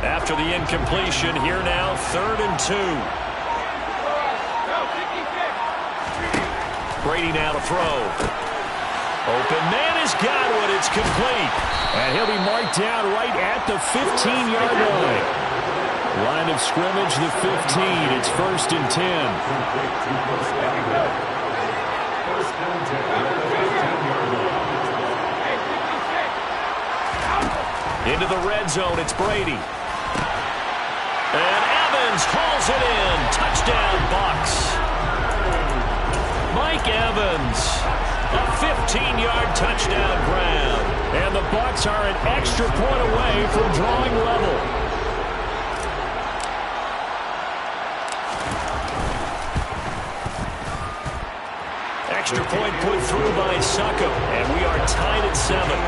After the incompletion, here now, 3rd and 2. Brady now to throw. Open man has got one. It's complete. And he'll be marked down right at the 15-yard line. Line of scrimmage, the 15. It's 1st and 10. Into the red zone, it's Brady. And Evans hauls it in. Touchdown, Bucs. Mike Evans, a 15-yard touchdown grab. And the Bucs are an extra point away from drawing level. Extra point put through by Succop, and we are tied at 7.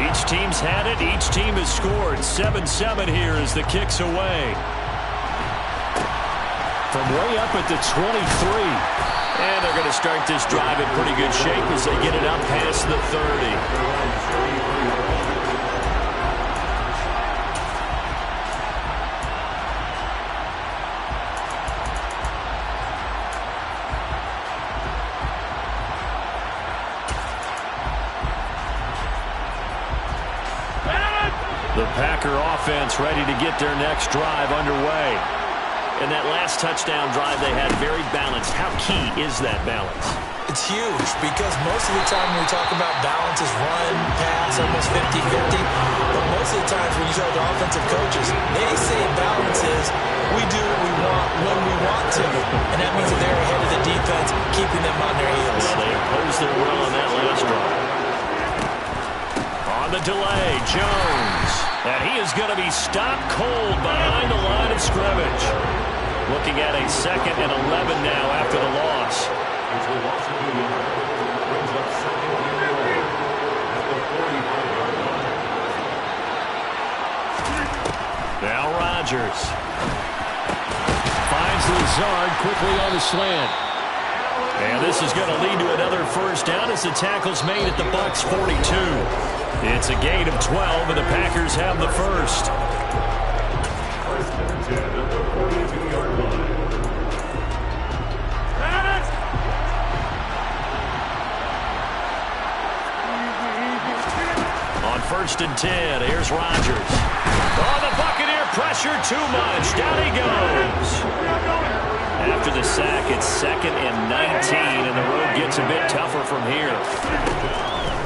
Each team's had it. Each team has scored. 7-7 here as the kick's away. From way up at the 23. And they're going to start this drive in pretty good shape as they get it up past the 30. The Packer offense ready to get their next drive underway. And that last touchdown drive they had very balanced. How key is that balance? It's huge because most of the time when we talk about balance is run, pass, almost 50-50. But most of the times when you talk to offensive coaches, they say balance is we do what we want when we want to. And that means that they're ahead of the defense, keeping them on their heels. Well, they opposed their will on that last drive. On the delay, Jones. And he is going to be stopped cold behind the line of scrimmage. Looking at a 2nd and 11 now after the loss. Now Rodgers. Finds Lazard quickly on the slant. And this is going to lead to another first down as the tackle's made at the Bucs 42. It's a gain of 12, and the Packers have the first. First and 10 at the 42-yard line. On 1st and 10, here's Rodgers. Oh, the Buccaneer pressure too much. Down he goes. After the sack, it's 2nd and 19, and the road gets a bit tougher from here.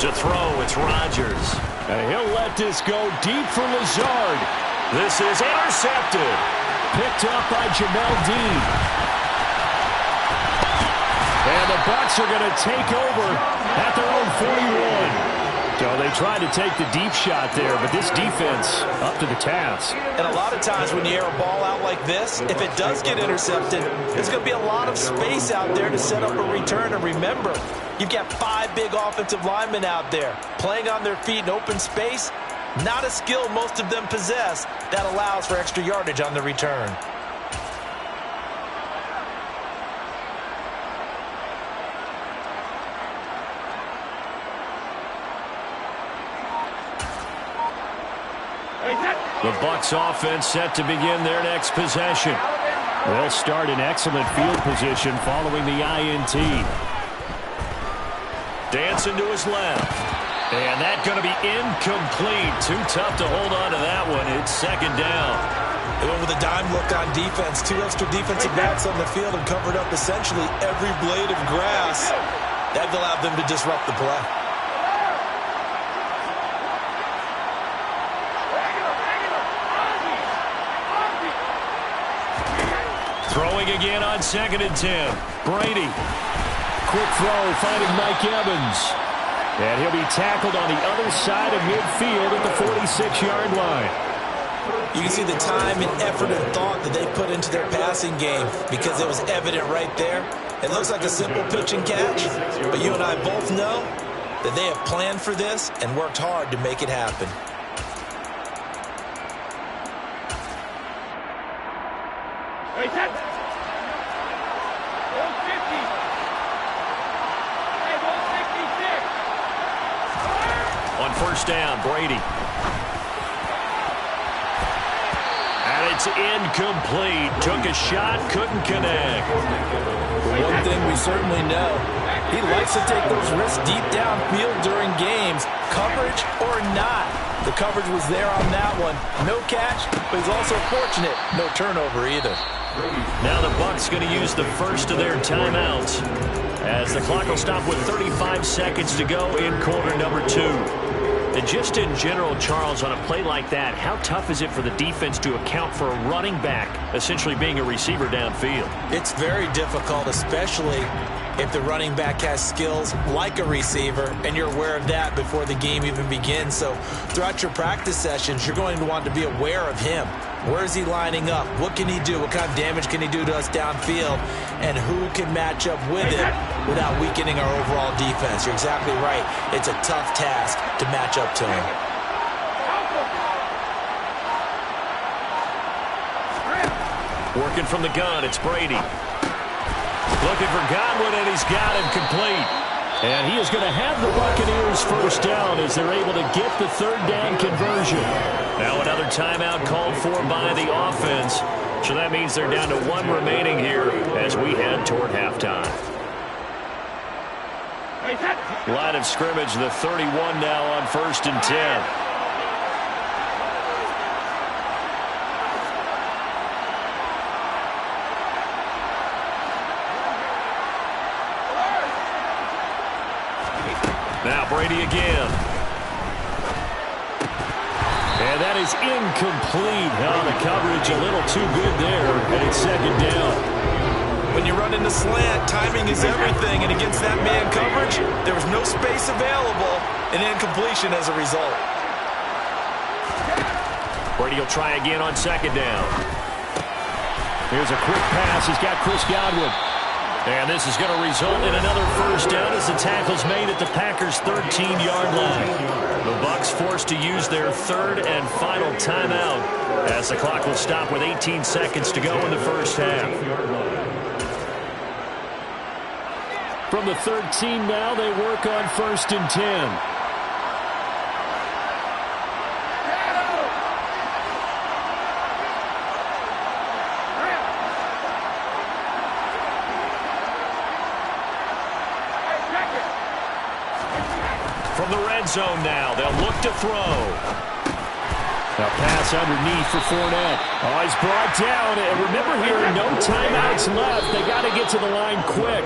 To throw, it's Rodgers. And he'll let this go deep for Lazard. This is intercepted. Picked up by Jamel Dean. And the Bucs are going to take over at their own 41. So they tried to take the deep shot there, but this defense up to the task. And a lot of times when you air a ball out like this, if it does get intercepted, there's going to be a lot of space out there to set up a return. And remember, you've got 5 big offensive linemen out there playing on their feet in open space. Not a skill most of them possess that allows for extra yardage on the return. The Bucs offense set to begin their next possession. They'll start in excellent field position following the INT. Dancing to his left. And that's going to be incomplete. Too tough to hold on to that one. It's 2nd down. They went with a dime look on defense. 2 extra defensive backs on the field and covered up essentially every blade of grass. That allowed them to disrupt the play. Throwing again on 2nd and 10. Brady. Quick throw finding Mike Evans. And he'll be tackled on the other side of midfield at the 46-yard line. You can see the time and effort and thought that they put into their passing game because it was evident right there. It looks like a simple pitch and catch, but you and I both know that they have planned for this and worked hard to make it happen. On 1st down, Brady. And it's incomplete. Took a shot, couldn't connect. One thing we certainly know, he likes to take those risks deep downfield during games, coverage or not. The coverage was there on that one. No catch, but he's also fortunate. No turnover either. Now the Bucs going to use the first of their timeouts as the clock will stop with 35 seconds to go in quarter number 2. And just in general, Charles, on a play like that, how tough is it for the defense to account for a running back essentially being a receiver downfield? It's very difficult, especially if the running back has skills like a receiver, and you're aware of that before the game even begins. So throughout your practice sessions, you're going to want to be aware of him. Where is he lining up? What can he do? What kind of damage can he do to us downfield? And who can match up with it without weakening our overall defense? You're exactly right. It's a tough task to match up to him. Working from the gun, it's Brady. Looking for Godwin, and he's got him complete. And he is going to have the Buccaneers first down as they're able to get the third down conversion. Now another timeout called for by the offense. So that means they're down to one remaining here as we head toward halftime. Line of scrimmage, the 31 now on 1st and 10. Now Brady again. And that is incomplete. Oh, the coverage a little too good there, and it's second down. When you run in the slant, timing is everything, and against that man coverage, there was no space available, and incompletion as a result. Brady will try again on second down. Here's a quick pass. He's got Chris Godwin. And this is going to result in another first down as the tackle's made at the Packers' 13-yard line. The Bucs forced to use their third and final timeout as the clock will stop with 18 seconds to go in the first half. From the 13 now, they work on 1st and 10. From the red zone now, they'll look to throw. A pass underneath for Fournette. Oh, he's brought down. And remember here, no timeouts left. They got to get to the line quick.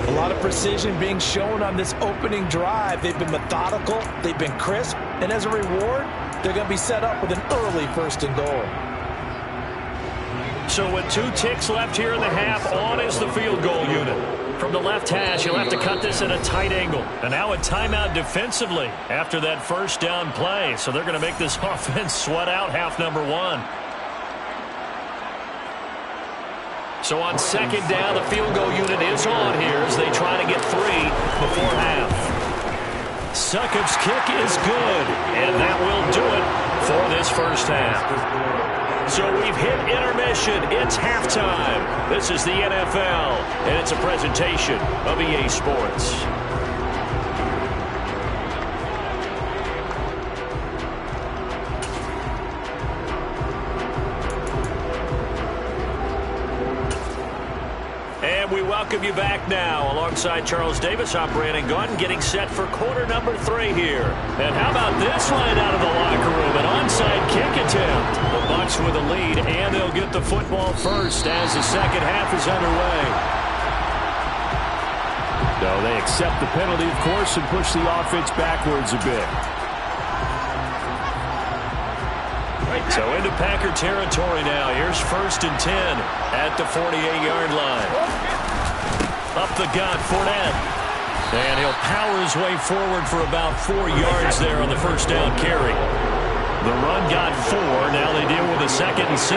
A lot of precision being shown on this opening drive. They've been methodical. They've been crisp. And as a reward, they're going to be set up with an early 1st and goal. So with 2 ticks left here in the half, on is the field goal unit. From the left hash, you'll have to cut this at a tight angle. And now a timeout defensively after that first down play. So they're going to make this offense sweat out half number 1. So on second down, the field goal unit is on here as they try to get 3 before half. Succop's kick is good, and that will do it for this first half. So we've hit intermission. It's halftime. This is the NFL, and it's a presentation of EA Sports. And we welcome you back now. Alongside Charles Davis, I'm Brandon Gunn, getting set for quarter number 3 here. And how about this line out of the locker room? An onside kick attempt. The Bucs with a lead, and they'll get the football first as the second half is underway. No, they accept the penalty, of course, and push the offense backwards a bit. So into Packer territory now. Here's 1st and 10 at the 48-yard line. Up the gut, Fournette. And he'll power his way forward for about 4 yards there on the first down carry. The run got 4. Now they deal with a 2nd and 6.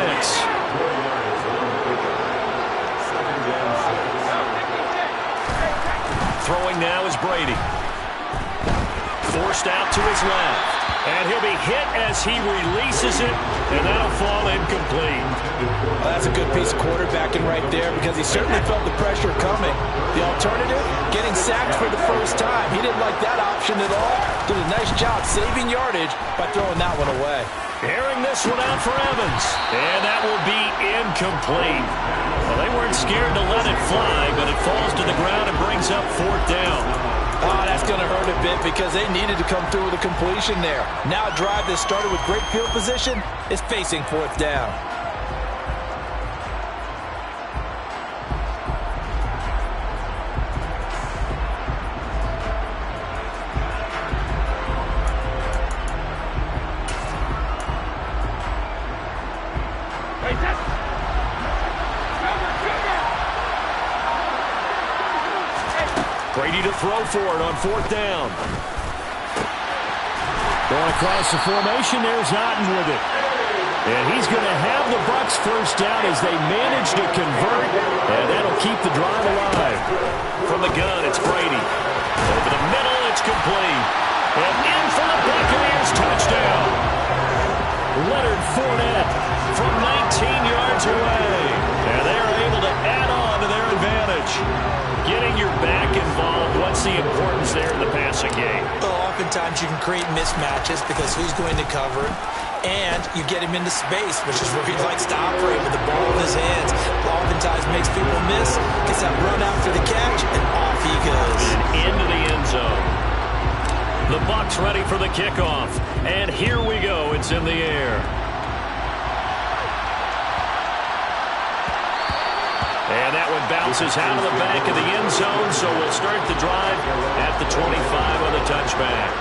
Throwing now is Brady. Forced out to his left. And he'll be hit as he releases it, and that'll fall incomplete. Well, that's a good piece of quarterbacking right there because he certainly felt the pressure coming. The alternative, getting sacked for the first time. He didn't like that option at all. Did a nice job saving yardage by throwing that one away. Airing this one out for Evans, and that will be incomplete. Well, they weren't scared to let it fly, but it falls to the ground and brings up 4th down. Oh, that's going to hurt a bit because they needed to come through with a completion there. Now a drive that started with great field position is facing 4th down. Brady to throw for it on 4th down. Going across the formation, there's Otten with it. And he's going to have the Bucs first down as they manage to convert, and that'll keep the drive alive. From the gun, it's Brady. Over the middle, it's complete. And in for the Buccaneers touchdown. Leonard Fournette from 19 yards away. And they're able to add on to their advantage. Getting your back involved, what's the importance there in the passing game? Well, oftentimes you can create mismatches because who's going to cover it? And you get him into space, which is where he likes to operate with the ball in his hands. Oftentimes makes people miss, gets that run after the catch, and off he goes. And into the end zone. The Bucs ready for the kickoff. And here we go. It's in the air. And that one bounces out of the back of the end zone, so we'll start the drive at the 25 on the touchback.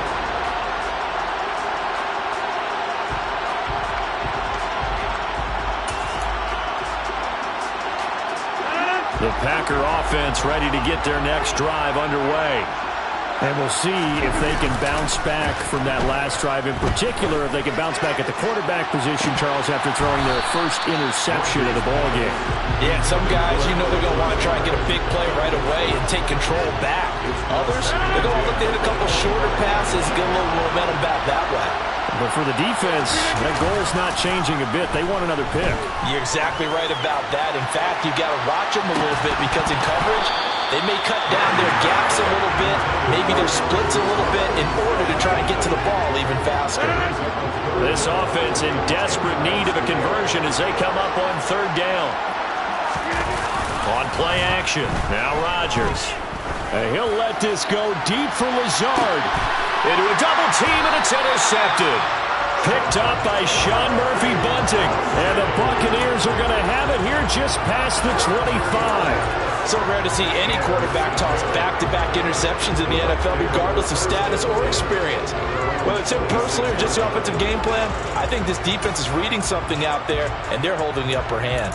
The Packer offense ready to get their next drive underway. And we'll see if they can bounce back from that last drive. In particular, if they can bounce back at the quarterback position, Charles, after throwing their first interception of the ballgame. Yeah, some guys, you know they're going to want to try and get a big play right away and take control back. Others, they're going to look to hit a couple shorter passes, get a little momentum back that way. But for the defense, that goal's not changing a bit. They want another pick. You're exactly right about that. In fact, you've got to watch them a little bit because in coverage, they may cut down their gaps a little bit, maybe their splits a little bit in order to try and get to the ball even faster. This offense in desperate need of a conversion as they come up on 3rd down. On play action, now Rodgers. And he'll let this go deep for Lazard. Into a double team, and it's intercepted. Picked up by Sean Murphy-Bunting. And the Buccaneers are going to have it here just past the 25. So rare to see any quarterback toss back-to-back interceptions in the NFL, regardless of status or experience. Whether it's him personally or just the offensive game plan, I think this defense is reading something out there, and they're holding the upper hand.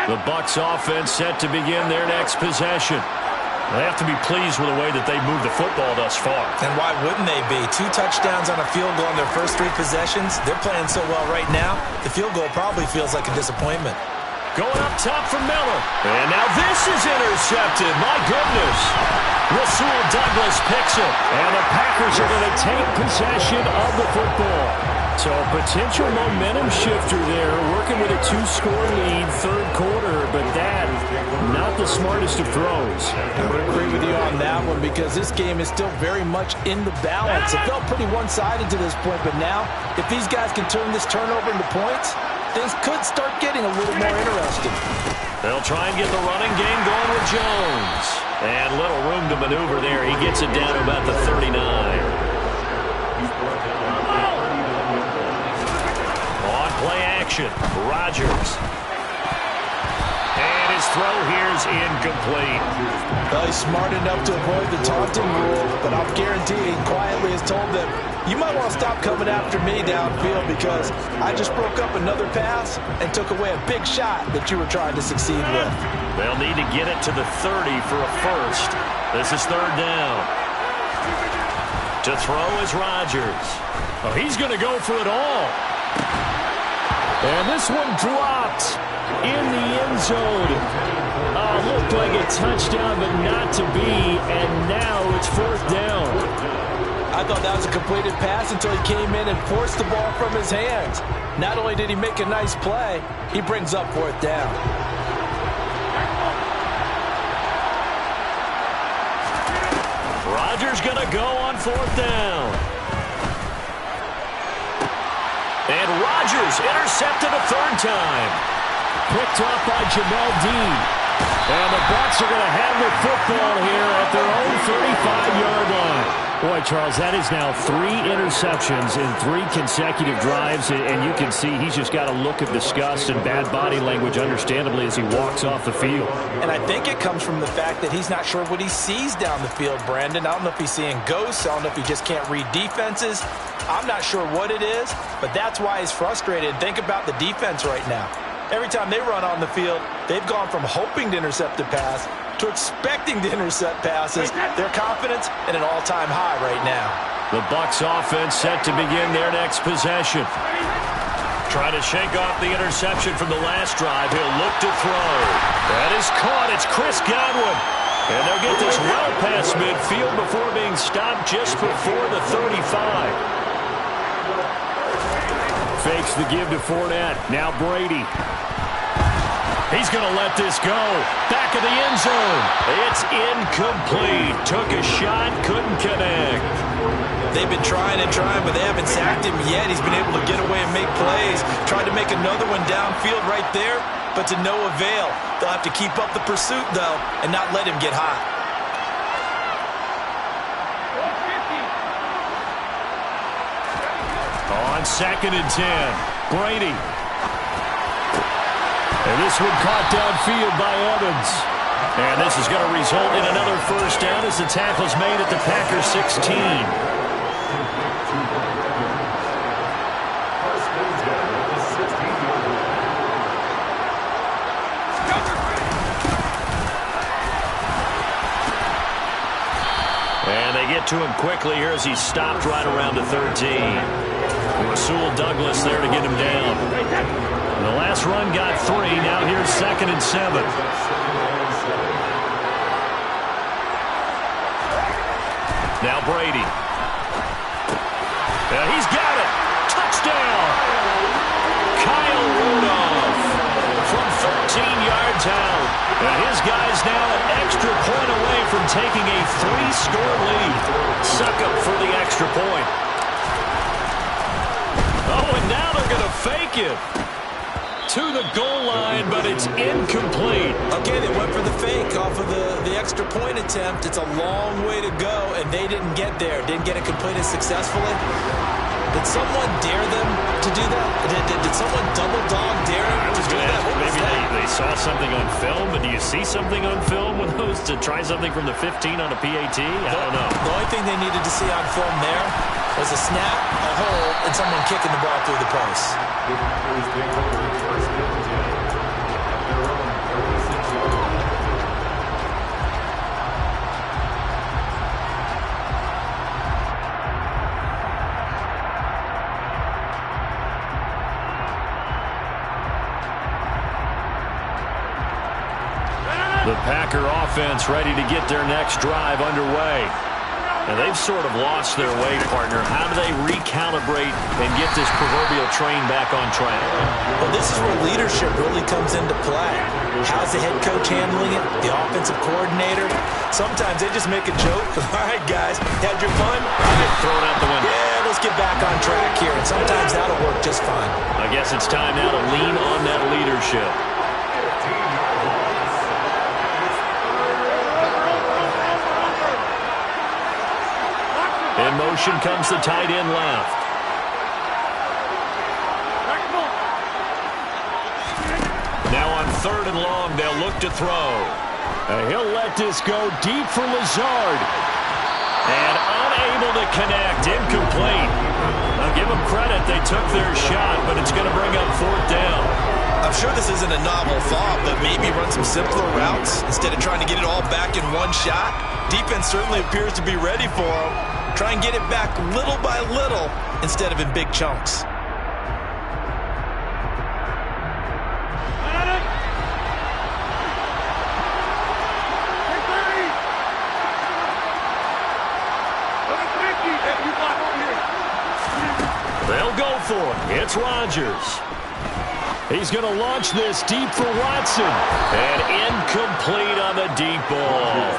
The Bucs offense set to begin their next possession. They have to be pleased with the way that they moved the football thus far. And why wouldn't they be? 2 touchdowns on a field goal in their first 3 possessions. They're playing so well right now, the field goal probably feels like a disappointment. Going up top for Miller. And now this is intercepted. My goodness. Rasul Douglas picks it. And the Packers are going to take possession of the football. So a potential momentum shifter there, working with a 2-score lead, 3rd quarter, but that, not the smartest of throws. I would agree with you on that one because this game is still very much in the balance. It felt pretty one-sided to this point, but now, if these guys can turn this turnover into points, things could start getting a little more interesting. They'll try and get the running game going with Jones. And little room to maneuver there. He gets it down to about the 39. Play action. Rodgers. And his throw here's incomplete. Well, he's smart enough to avoid the taunting rule, but I'll guarantee he quietly has told them, you might want to stop coming after me downfield because I just broke up another pass and took away a big shot that you were trying to succeed with. They'll need to get it to the 30 for a first. This is 3rd down. To throw is Rodgers. Oh, he's going to go for it all. And this one dropped in the end zone. Looked like a touchdown, but not to be. And now it's 4th down. I thought that was a completed pass until he came in and forced the ball from his hands. Not only did he make a nice play, he brings up 4th down. Rodgers going to go on 4th down. And Rodgers intercepted a 3rd time. Picked up by Jamel Dean. And the Bucs are going to have the football here at their own 35-yard line. Boy, Charles, that is now 3 interceptions in 3 consecutive drives. And you can see he's just got a look of disgust and bad body language, understandably, as he walks off the field. And I think it comes from the fact that he's not sure what he sees down the field, Brandon. I don't know if he's seeing ghosts. I don't know if he just can't read defenses. I'm not sure what it is, but that's why he's frustrated. Think about the defense right now. Every time they run on the field, they've gone from hoping to intercept a pass to expecting to intercept passes. Their confidence at an all-time high right now. The Bucs offense set to begin their next possession. Trying to shake off the interception from the last drive. He'll look to throw. That is caught. It's Chris Godwin. And they'll get this well past midfield before being stopped just before the 35. Fakes the give to Fournette. Now Brady. He's going to let this go. Back of the end zone. It's incomplete. Took a shot, couldn't connect. They've been trying and trying, but they haven't sacked him yet. He's been able to get away and make plays. Tried to make another one downfield right there, but to no avail. They'll have to keep up the pursuit, though, and not let him get hot. On 2nd and 10, Brady. And this one caught downfield by Evans. And this is going to result in another first down as the tackle's made at the Packers 16. And they get to him quickly here as he stopped right around the 13. Rasul Douglas there to get him down. And the last run got 3. Now here's 2nd and 7. Now Brady. He's got it. Touchdown. Kyle Rudolph from 13 yards out. And his guy's now an extra point away from taking a 3-score lead. Suck up for the extra point. Oh, and now they're going to fake it to the goal line, but it's incomplete. Okay, they went for the fake off of the extra point attempt. It's a long way to go, and they didn't get there. Didn't get it completed successfully. Did someone dare them to do that? Did someone double dog dare them to do that? Maybe they saw something on film, but do you see something on film with those to try something from the 15 on a PAT? I don't know. The only thing they needed to see on film there was a snap, a hold, and someone kicking the ball through the post. The Packer offense ready to get their next drive underway. And they've sort of lost their way, partner. How do they recalibrate and get this proverbial train back on track? Well, this is where leadership really comes into play. How's the head coach handling it? The offensive coordinator? Sometimes they just make a joke. All right, guys, had your fun? All right, throw it out the window. Yeah, let's get back on track here. And sometimes that'll work just fine. I guess it's time now to lean on that leadership. In motion comes the tight end left. Now on 3rd and long, they'll look to throw. He'll let this go deep for Lazard. And unable to connect. Incomplete. I'll give them credit. They took their shot, but it's going to bring up 4th down. I'm sure this isn't a novel thought, but maybe run some simpler routes instead of trying to get it all back in one shot. Defense certainly appears to be ready for them. Try and get it back little by little instead of in big chunks. They'll go for it. It's Rodgers. He's going to launch this deep for Watson. And incomplete on the deep ball.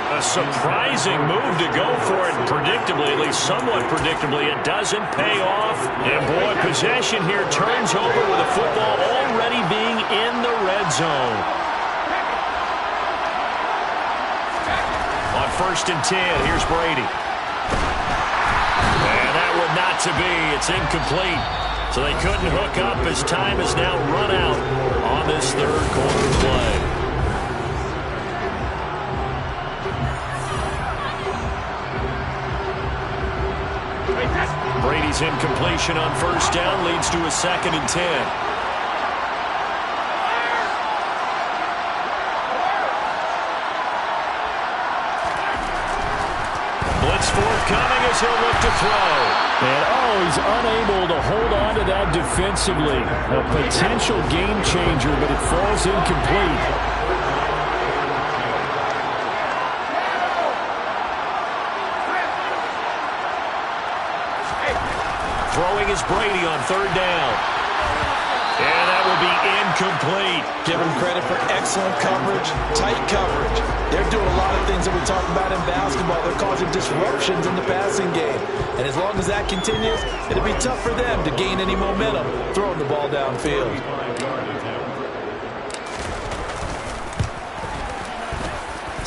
A surprising move to go for it. Predictably, at least somewhat predictably, it doesn't pay off. And boy, possession here turns over with the football already being in the red zone. On 1st and 10, here's Brady. And that one not to be. It's incomplete. So they couldn't hook up as time has now run out on this 3rd quarter play. Brady's incompletion on 1st down leads to a 2nd and 10. What's forthcoming as he'll look to throw. And, he's unable to hold on to that defensively. A potential game changer, but it falls incomplete. Throwing is Brady on third down. And that will be incomplete. Give him credit for excellent coverage, tight coverage. They're doing a lot of things that we talk about in basketball. They're causing disruptions in the passing game. And as long as that continues, it'll be tough for them to gain any momentum throwing the ball downfield.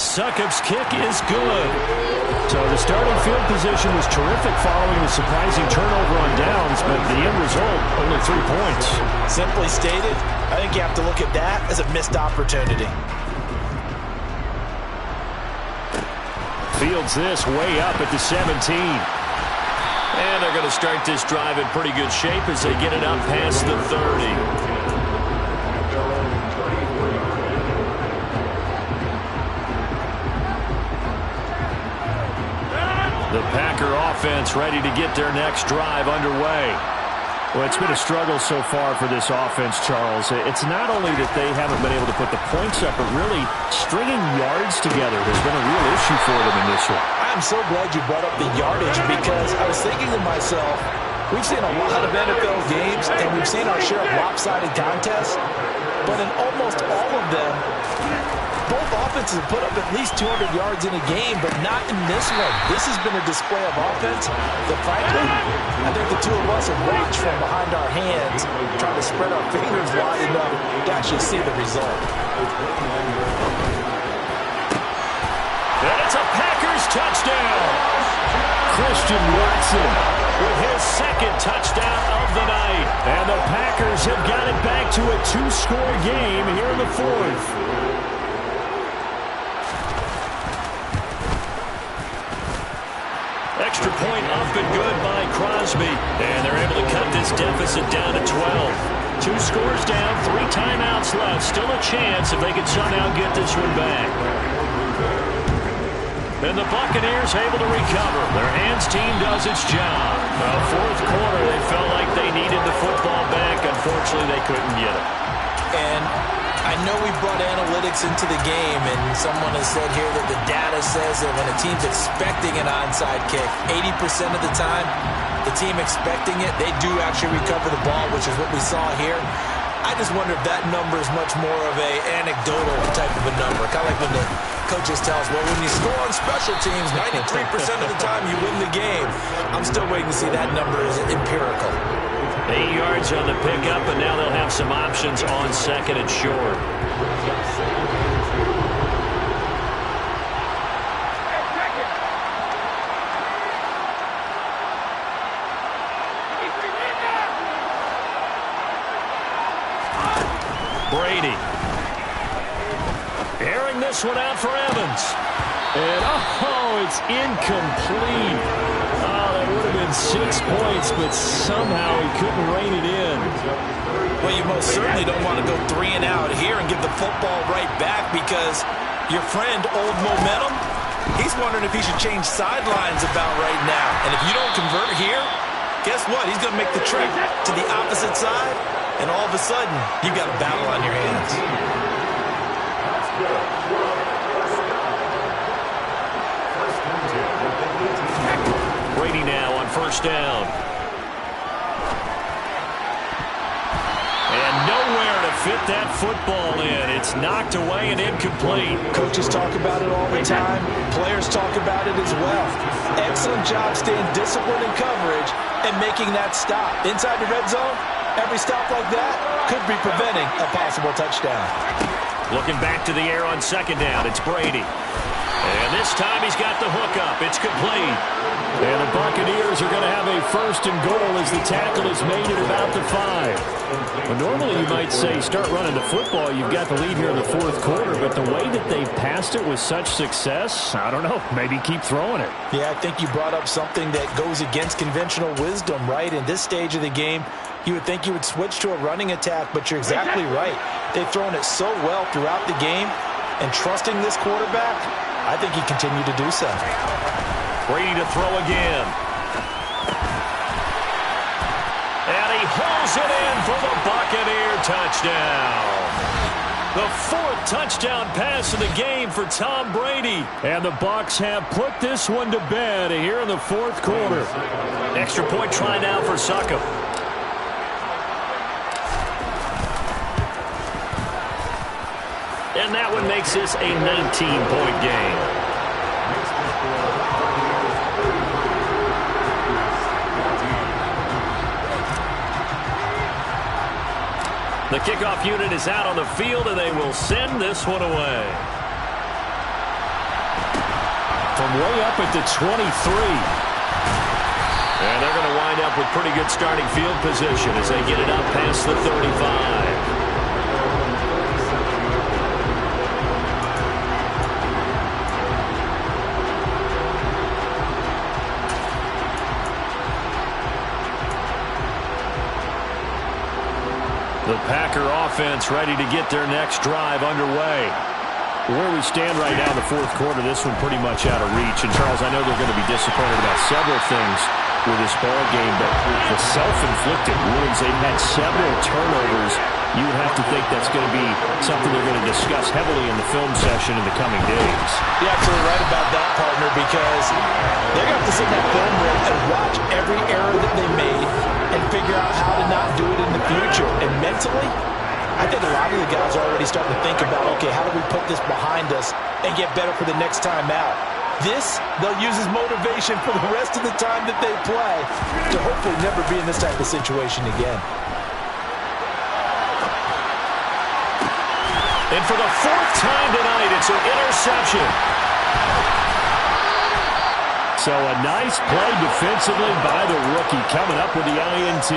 Succop's kick is good. So the starting field position was terrific following the surprising turnover on downs, but the end result, only 3 points. Simply stated, I think you have to look at that as a missed opportunity. Fields this way up at the 17. And they're going to start this drive in pretty good shape as they get it up past the 30. The Packer offense ready to get their next drive underway. Well, it's been a struggle so far for this offense, Charles. It's not only that they haven't been able to put the points up, but really stringing yards together has been a real issue for them in this one. I'm so glad you brought up the yardage because I was thinking to myself, we've seen a lot of NFL games and we've seen our share of lopsided contests, but in almost all of them, both offenses have put up at least 200 yards in a game, but not in this one. This has been a display of offense that, frankly, I think the two of us have watched from behind our hands, trying to spread our fingers wide enough to actually see the result. And it's a Packers touchdown. Christian Watson with his second touchdown of the night. And the Packers have got it back to a 2-score game here in the fourth. Extra point up and good by Crosby. And they're able to cut this deficit down to 12. 2 scores down, 3 timeouts left. Still a chance if they could somehow get this one back. And the Buccaneers able to recover. Their hands team does its job. Well, fourth quarter, they felt like they needed the football back. Unfortunately, they couldn't get it. And I know we brought analytics into the game, and someone has said here that the data says that when a team's expecting an onside kick, 80% of the time, the team expecting it, they do actually recover the ball, which is what we saw here. I just wonder if that number is much more of a anecdotal type of a number. Kind of like when the coaches tell us, well, when you score on special teams, 93% of the time you win the game. I'm still waiting to see that number is empirical. 8 yards on the pickup, and now they'll have some options on second and short. Brady. Airing this one out for Evans. And, it's incomplete. That would have been 6 points, but somehow he couldn't rein it in. Well, you most certainly don't want to go 3 and out here and give the football right back because your friend, Old Momentum, he's wondering if he should change sidelines about right now. And if you don't convert here, guess what? He's going to make the trip to the opposite side, and all of a sudden, you've got a battle on your hands. Brady now on first down. And nowhere to fit that football in. It's knocked away and incomplete. Coaches talk about it all the time. Players talk about it as well. Excellent job staying disciplined in coverage and making that stop. Inside the red zone, every stop like that could be preventing a possible touchdown. Looking back to the air on second down, it's Brady. And this time he's got the hook up. It's complete. And the Buccaneers are going to have a first and goal as the tackle is made at about the 5. Well, normally you might say start running the football. You've got the lead here in the fourth quarter, but the way that they've passed it with such success, I don't know, maybe keep throwing it. Yeah, I think you brought up something that goes against conventional wisdom, right? In this stage of the game, you would think you would switch to a running attack, but you're exactly right. They've thrown it so well throughout the game, and trusting this quarterback, I think he continued to do so. Brady to throw again. And he hauls it in for the Buccaneer touchdown. The 4th touchdown pass of the game for Tom Brady. And the Bucs have put this one to bed here in the 4th quarter. Extra point try now for Succop. And that one makes this a 19-point game. The kickoff unit is out on the field, and they will send this one away. From way up at the 23. And they're going to wind up with pretty good starting field position as they get it up past the 35. The Packer offense ready to get their next drive underway. Where we stand right now in the 4th quarter, this one pretty much out of reach. And, Charles, I know they're going to be disappointed about several things with this ball game, but the self-inflicted wounds, they've had several turnovers. You would have to think that's going to be something they're going to discuss heavily in the film session in the coming days. You're absolutely right about that, partner, because they're going to have to sit in that film room and watch every error that they made and figure out how to not do it in the future. And mentally, I think a lot of the guys are already starting to think about, okay, how do we put this behind us and get better for the next time out? This, they'll use as motivation for the rest of the time that they play to hopefully never be in this type of situation again. And for the 4th time tonight, it's an interception. So a nice play defensively by the rookie coming up with the INT.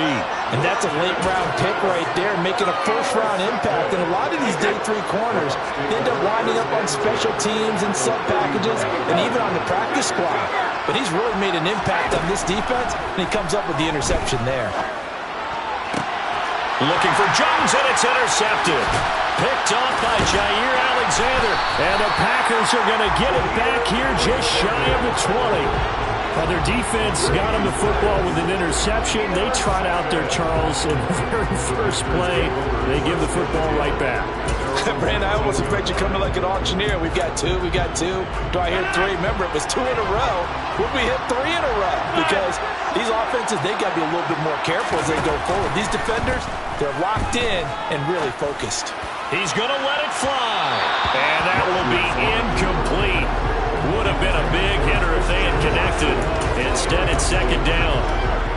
And that's a late-round pick right there, making a first-round impact. And a lot of these day 3 corners end up winding up on special teams and sub-packages and even on the practice squad. But he's really made an impact on this defense, and he comes up with the interception there. Looking for Jones, and it's intercepted. Picked off by Jair Alexander. And the Packers are going to get it back here just shy of the 20. Well, their defense got him the football with an interception. They trot out there, Charles, in the very first play. They give the football right back. Brandon, I almost expect you coming like an auctioneer. We've got 2, we got 2. Do I hear 3? Remember, it was 2 in a row. Would we hit 3 in a row? Because these offenses, they got to be a little bit more careful as they go forward. These defenders, they're locked in and really focused. He's going to let it fly. And that will be incomplete. Would have been a big hitter if they had connected. Instead, it's 2nd down.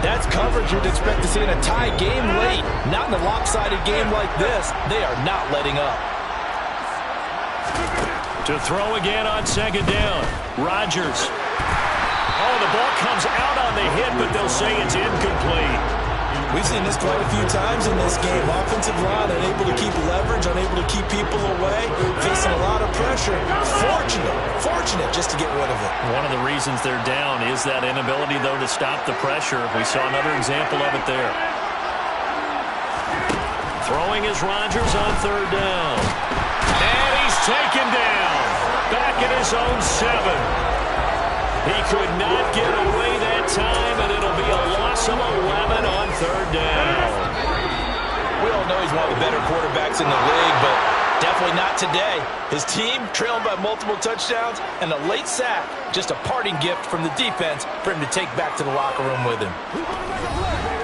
That's coverage you'd expect to see in a tie game late. Not in a lopsided game like this. They are not letting up. To throw again on 2nd down. Rodgers. Oh, the ball comes out on the hit, but they'll say it's incomplete. We've seen this quite a few times in this game. Offensive line unable to keep leverage, unable to keep people away, facing a lot of pressure. Fortunate just to get rid of it. One of the reasons they're down is that inability, though, to stop the pressure. We saw another example of it there. Throwing is Rodgers on 3rd down. And he's taken down. Back at his own 7. He could not get away that time, and it'll be a loss of 11 on 3rd down. We all know he's one of the better quarterbacks in the league, but definitely not today. His team trailing by multiple touchdowns, and a late sack, just a parting gift from the defense for him to take back to the locker room with him.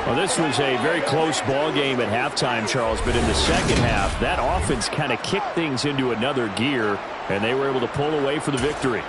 Well, this was a very close ball game at halftime, Charles, but in the second half, that offense kind of kicked things into another gear, and they were able to pull away for the victory.